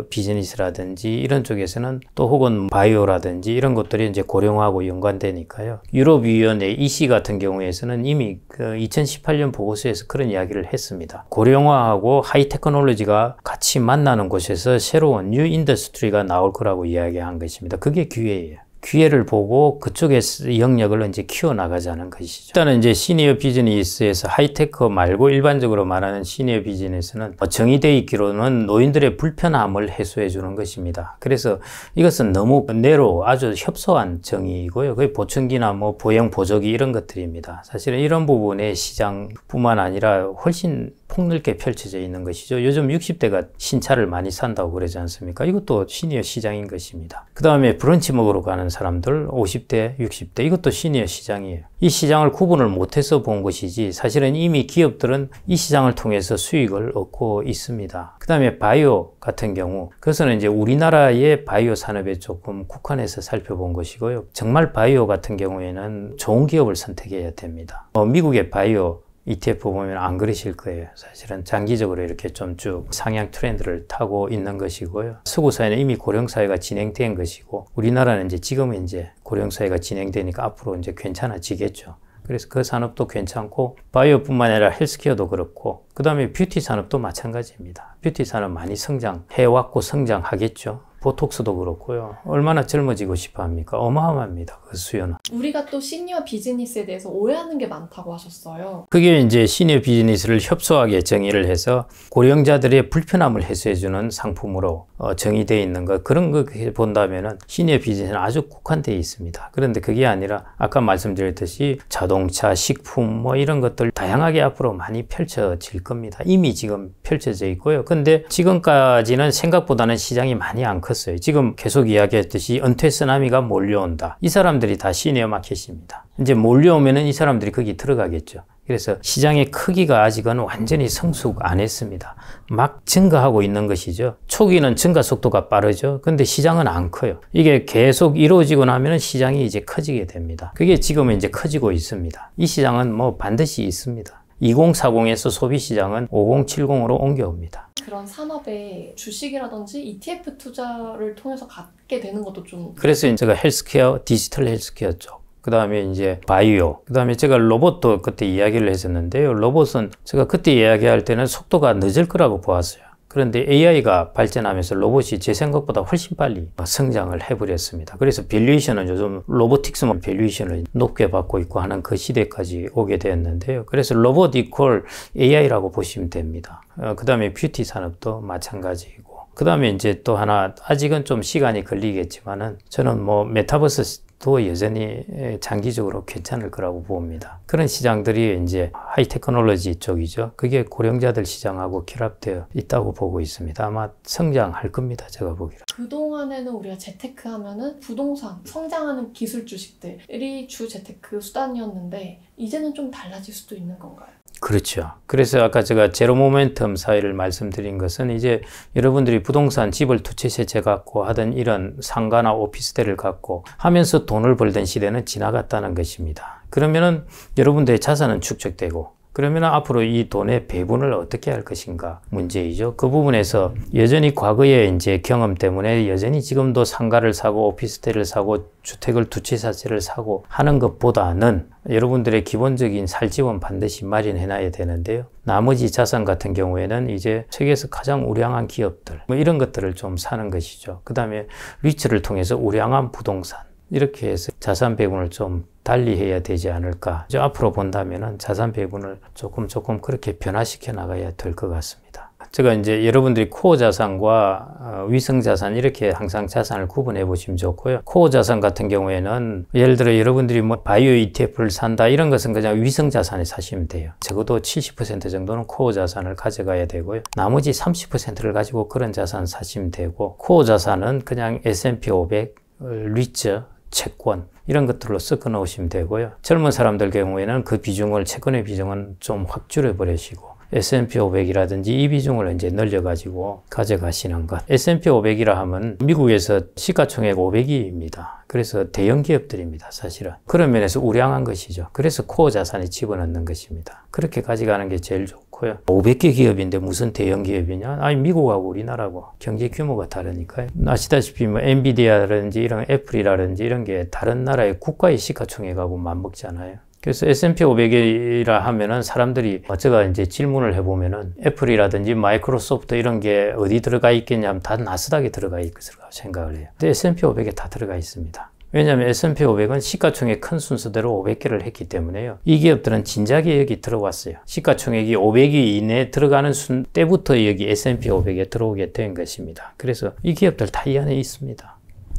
비즈니스라든지 이런 쪽에서는 또 혹은 바이오라든지 이런 것들이 이제 고령화하고 연관되니까요. 유럽위원회 EC 같은 경우에서는 이미 그 2018년 보고서에서 그런 이야기를 했습니다. 고령화하고 하이테크놀로지가 같이 만나는 곳에서 새로운 뉴 인더스트리가 나올 거라고 이야기한 것입니다. 그게 기회예요. 기회를 보고 그쪽의 영역을 이제 키워나가자는 것이죠. 일단은 이제 시니어 비즈니스에서 하이테크 말고 일반적으로 말하는 시니어 비즈니스는 정의되어 있기로는 노인들의 불편함을 해소해 주는 것입니다. 그래서 이것은 너무 내로 아주 협소한 정의이고요. 거의 보청기나 뭐 보형 보조기 이런 것들입니다. 사실은 이런 부분의 시장뿐만 아니라 훨씬 폭넓게 펼쳐져 있는 것이죠. 요즘 60대가 신차를 많이 산다고 그러지 않습니까? 이것도 시니어 시장인 것입니다. 그 다음에 브런치 먹으러 가는 사람들 50대, 60대 이것도 시니어 시장이에요. 이 시장을 구분을 못해서 본 것이지 사실은 이미 기업들은 이 시장을 통해서 수익을 얻고 있습니다. 그 다음에 바이오 같은 경우 그것은 이제 우리나라의 바이오 산업에 조금 국한해서 살펴본 것이고요. 정말 바이오 같은 경우에는 좋은 기업을 선택해야 됩니다. 미국의 바이오 ETF 보면 안 그러실 거예요. 사실은 장기적으로 이렇게 좀 쭉 상향 트렌드를 타고 있는 것이고요. 서구사회는 이미 고령사회가 진행된 것이고 우리나라는 이제 지금은 이제 고령사회가 진행되니까 앞으로 이제 괜찮아지겠죠. 그래서 그 산업도 괜찮고 바이오뿐만 아니라 헬스케어도 그렇고 그 다음에 뷰티 산업도 마찬가지입니다. 뷰티 산업 많이 성장해왔고 성장하겠죠. 보톡스도 그렇고요. 얼마나 젊어지고 싶어 합니까? 어마어마합니다. 그 수요는. 우리가 또 시니어 비즈니스에 대해서 오해하는 게 많다고 하셨어요. 그게 이제 시니어 비즈니스를 협소하게 정의를 해서 고령자들의 불편함을 해소해주는 상품으로 정의되어 있는 것. 그런 거 본다면은 시니어 비즈니스는 아주 국한되어 있습니다. 그런데 그게 아니라 아까 말씀드렸듯이 자동차, 식품 뭐 이런 것들 다양하게 앞으로 많이 펼쳐질 겁니다. 이미 지금 펼쳐져 있고요. 근데 지금까지는 생각보다는 시장이 많이 안 컸어요. 지금 계속 이야기했듯이 은퇴 쓰나미가 몰려온다. 이 사람들이 다 시니어 마켓입니다. 이제 몰려오면은 이 사람들이 거기 들어가겠죠. 그래서 시장의 크기가 아직은 완전히 성숙 안 했습니다. 막 증가하고 있는 것이죠. 초기는 증가 속도가 빠르죠. 근데 시장은 안 커요. 이게 계속 이루어지고 나면 시장이 이제 커지게 됩니다. 그게 지금은 이제 커지고 있습니다. 이 시장은 뭐 반드시 있습니다. 2040에서 소비시장은 5070으로 옮겨옵니다. 그런 산업에 주식이라든지 ETF 투자를 통해서 갖게 되는 것도 좀. 그래서 제가 헬스케어, 디지털 헬스케어 쪽, 그 다음에 이제 바이오, 그 다음에 제가 로봇도 그때 이야기를 했었는데요. 로봇은 제가 그때 이야기할 때는 속도가 늦을 거라고 보았어요. 그런데 AI가 발전하면서 로봇이 제 생각보다 훨씬 빨리 성장을 해버렸습니다. 그래서 밸류에이션은 요즘 로보틱스만 밸류에이션을 높게 받고 있고 하는 그 시대까지 오게 되었는데요. 그래서 로봇 이퀄 AI라고 보시면 됩니다. 그 다음에 뷰티 산업도 마찬가지이고, 그 다음에 이제 또 하나, 아직은 좀 시간이 걸리겠지만은 저는 뭐 메타버스 도 여전히 장기적으로 괜찮을 거라고 봅니다. 그런 시장들이 이제 하이테크놀로지 쪽이죠. 그게 고령자들 시장하고 결합되어 있다고 보고 있습니다. 아마 성장할 겁니다. 제가 보기로. 그동안에는 우리가 재테크 하면은 부동산, 성장하는 기술 주식들이 주 재테크 수단이었는데 이제는 좀 달라질 수도 있는 건가요? 그렇죠. 그래서 아까 제가 제로 모멘텀 사회를 말씀드린 것은 이제 여러분들이 부동산 집을 투치세제 갖고 하던 이런 상가나 오피스텔을 갖고 하면서 돈을 벌던 시대는 지나갔다는 것입니다. 그러면은 여러분들의 자산은 축적되고, 그러면 앞으로 이 돈의 배분을 어떻게 할 것인가 문제이죠. 그 부분에서 여전히 과거의 이제 경험 때문에 여전히 지금도 상가를 사고 오피스텔을 사고 주택을 두 채 사채를 사고 하는 것보다는 여러분들의 기본적인 살집은 반드시 마련해 놔야 되는데요. 나머지 자산 같은 경우에는 이제 세계에서 가장 우량한 기업들 뭐 이런 것들을 좀 사는 것이죠. 그 다음에 리츠를 통해서 우량한 부동산, 이렇게 해서 자산 배분을 좀 달리 해야 되지 않을까. 이제 앞으로 본다면은 자산 배분을 조금 그렇게 변화시켜 나가야 될 것 같습니다. 제가 이제 여러분들이 코어 자산과 위성 자산 이렇게 항상 자산을 구분해 보시면 좋고요. 코어 자산 같은 경우에는 예를 들어 여러분들이 뭐 바이오 ETF를 산다 이런 것은 그냥 위성 자산에 사시면 돼요. 적어도 70% 정도는 코어 자산을 가져가야 되고요. 나머지 30%를 가지고 그런 자산 사시면 되고, 코어 자산은 그냥 S&P 500, 리츠, 채권 이런 것들로 섞어 놓으시면 되고요. 젊은 사람들 경우에는 그 비중을, 채권의 비중은 좀 확 줄여 버리시고 S&P 500이라든지 이 비중을 이제 늘려가지고 가져가시는 것. S&P 500이라 하면 미국에서 시가총액 500위입니다. 그래서 대형 기업들입니다, 사실은. 그런 면에서 우량한 것이죠. 그래서 코어 자산에 집어넣는 것입니다. 그렇게 가져가는 게 제일 좋고요. 500개 기업인데 무슨 대형 기업이냐? 아니, 미국하고 우리나라하고 경제 규모가 다르니까요. 아시다시피 뭐 엔비디아라든지 이런 애플이라든지 이런 게 다른 나라의 국가의 시가총액하고 맞먹잖아요. 그래서 S&P 500이라 하면은 사람들이 제가 이제 질문을 해보면은 애플이라든지 마이크로소프트 이런 게 어디 들어가 있겠냐면 다 나스닥에 들어가 있을 거라고 생각을 해요. 근데 S&P 500에 다 들어가 있습니다. 왜냐하면 S&P 500은 시가총액 큰 순서대로 500개를 했기 때문에요. 이 기업들은 진작에 여기 들어왔어요. 시가총액이 500위 이내에 들어가는 때부터 여기 S&P 500에 들어오게 된 것입니다. 그래서 이 기업들 다 이 안에 있습니다.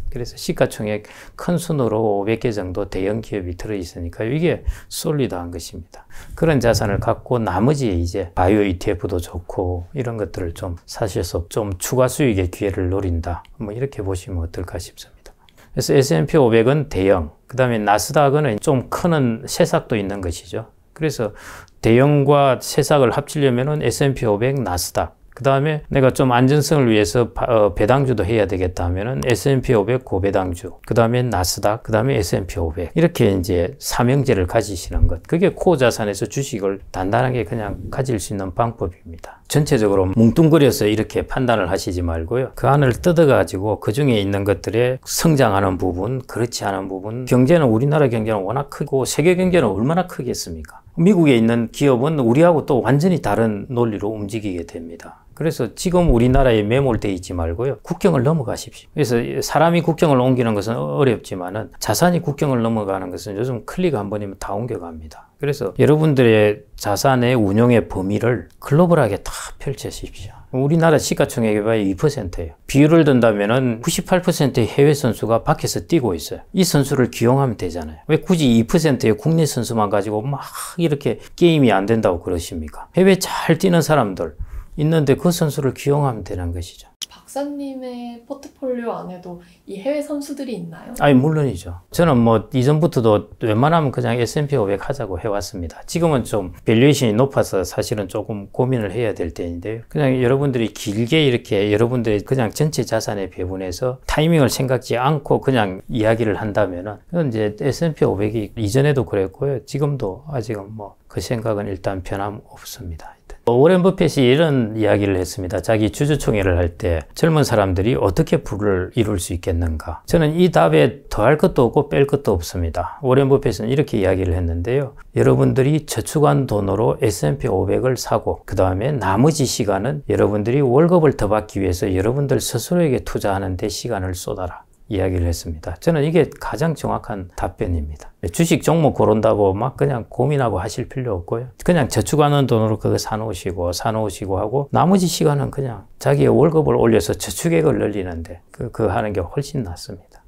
그래서 시가총액 큰 순으로 500개 정도 대형 기업이 들어있으니까 이게 솔리드한 것입니다. 그런 자산을 갖고 나머지 이제 바이오 ETF도 좋고 이런 것들을 좀 사셔서 좀 추가 수익의 기회를 노린다. 뭐 이렇게 보시면 어떨까 싶습니다. 그래서 S&P 500은 대형, 그 다음에 나스닥은 좀 큰 새싹도 있는 것이죠. 그래서 대형과 새싹을 합치려면은 S&P 500, 나스닥, 그 다음에 내가 좀 안전성을 위해서 배당주도 해야 되겠다 하면은 S&P 500 고배당주, 그 다음에 나스닥, 그 다음에 S&P 500 이렇게 이제 삼형제를 가지시는 것. 그게 코어 자산에서 주식을 단단하게 그냥 가질 수 있는 방법입니다. 전체적으로 뭉뚱그려서 이렇게 판단을 하시지 말고요. 그 안을 뜯어가지고 그 중에 있는 것들의 성장하는 부분, 그렇지 않은 부분, 경제는 우리나라 경제는 워낙 크고 세계 경제는 얼마나 크겠습니까? 미국에 있는 기업은 우리하고 또 완전히 다른 논리로 움직이게 됩니다. 그래서 지금 우리나라에 매몰되어 있지 말고요. 국경을 넘어가십시오. 그래서 사람이 국경을 옮기는 것은 어렵지만은 자산이 국경을 넘어가는 것은 요즘 클릭 한 번이면 다 옮겨갑니다. 그래서 여러분들의 자산의 운용의 범위를 글로벌하게 다 펼치십시오. 우리나라 시가총액이 봐야 2%예요. 비율을 든다면은 98%의 해외 선수가 밖에서 뛰고 있어요. 이 선수를 기용하면 되잖아요. 왜 굳이 2%의 국내 선수만 가지고 막 이렇게 게임이 안 된다고 그러십니까? 해외 잘 뛰는 사람들 있는데 그 선수를 기용하면 되는 것이죠. 박사님의 포트폴리오 안에도 이 해외 선수들이 있나요? 아니, 물론이죠. 저는 뭐 이전부터도 웬만하면 그냥 S&P 500 하자고 해왔습니다. 지금은 좀 밸류에이션이 높아서 사실은 조금 고민을 해야 될 때인데요. 그냥 여러분들이 길게 이렇게 여러분들의 그냥 전체 자산에 배분해서 타이밍을 생각지 않고 그냥 이야기를 한다면은 그건 이제 S&P 500이 이전에도 그랬고요. 지금도 아직은 뭐 그 생각은 일단 변함없습니다. 워렌 버핏이 이런 이야기를 했습니다. 자기 주주총회를 할 때 젊은 사람들이 어떻게 부를 이룰 수 있겠는가? 저는 이 답에 더할 것도 없고 뺄 것도 없습니다. 워렌 버핏은 이렇게 이야기를 했는데요. 여러분들이 저축한 돈으로 S&P 500을 사고 그 다음에 나머지 시간은 여러분들이 월급을 더 받기 위해서 여러분들 스스로에게 투자하는 데 시간을 쏟아라. 이야기를 했습니다. 저는 이게 가장 정확한 답변입니다. 주식 종목 고른다고 막 그냥 고민하고 하실 필요 없고요. 그냥 저축하는 돈으로 그거 사놓으시고 하고 나머지 시간은 그냥 자기의 월급을 올려서 저축액을 늘리는데 그 하는 게 훨씬 낫습니다.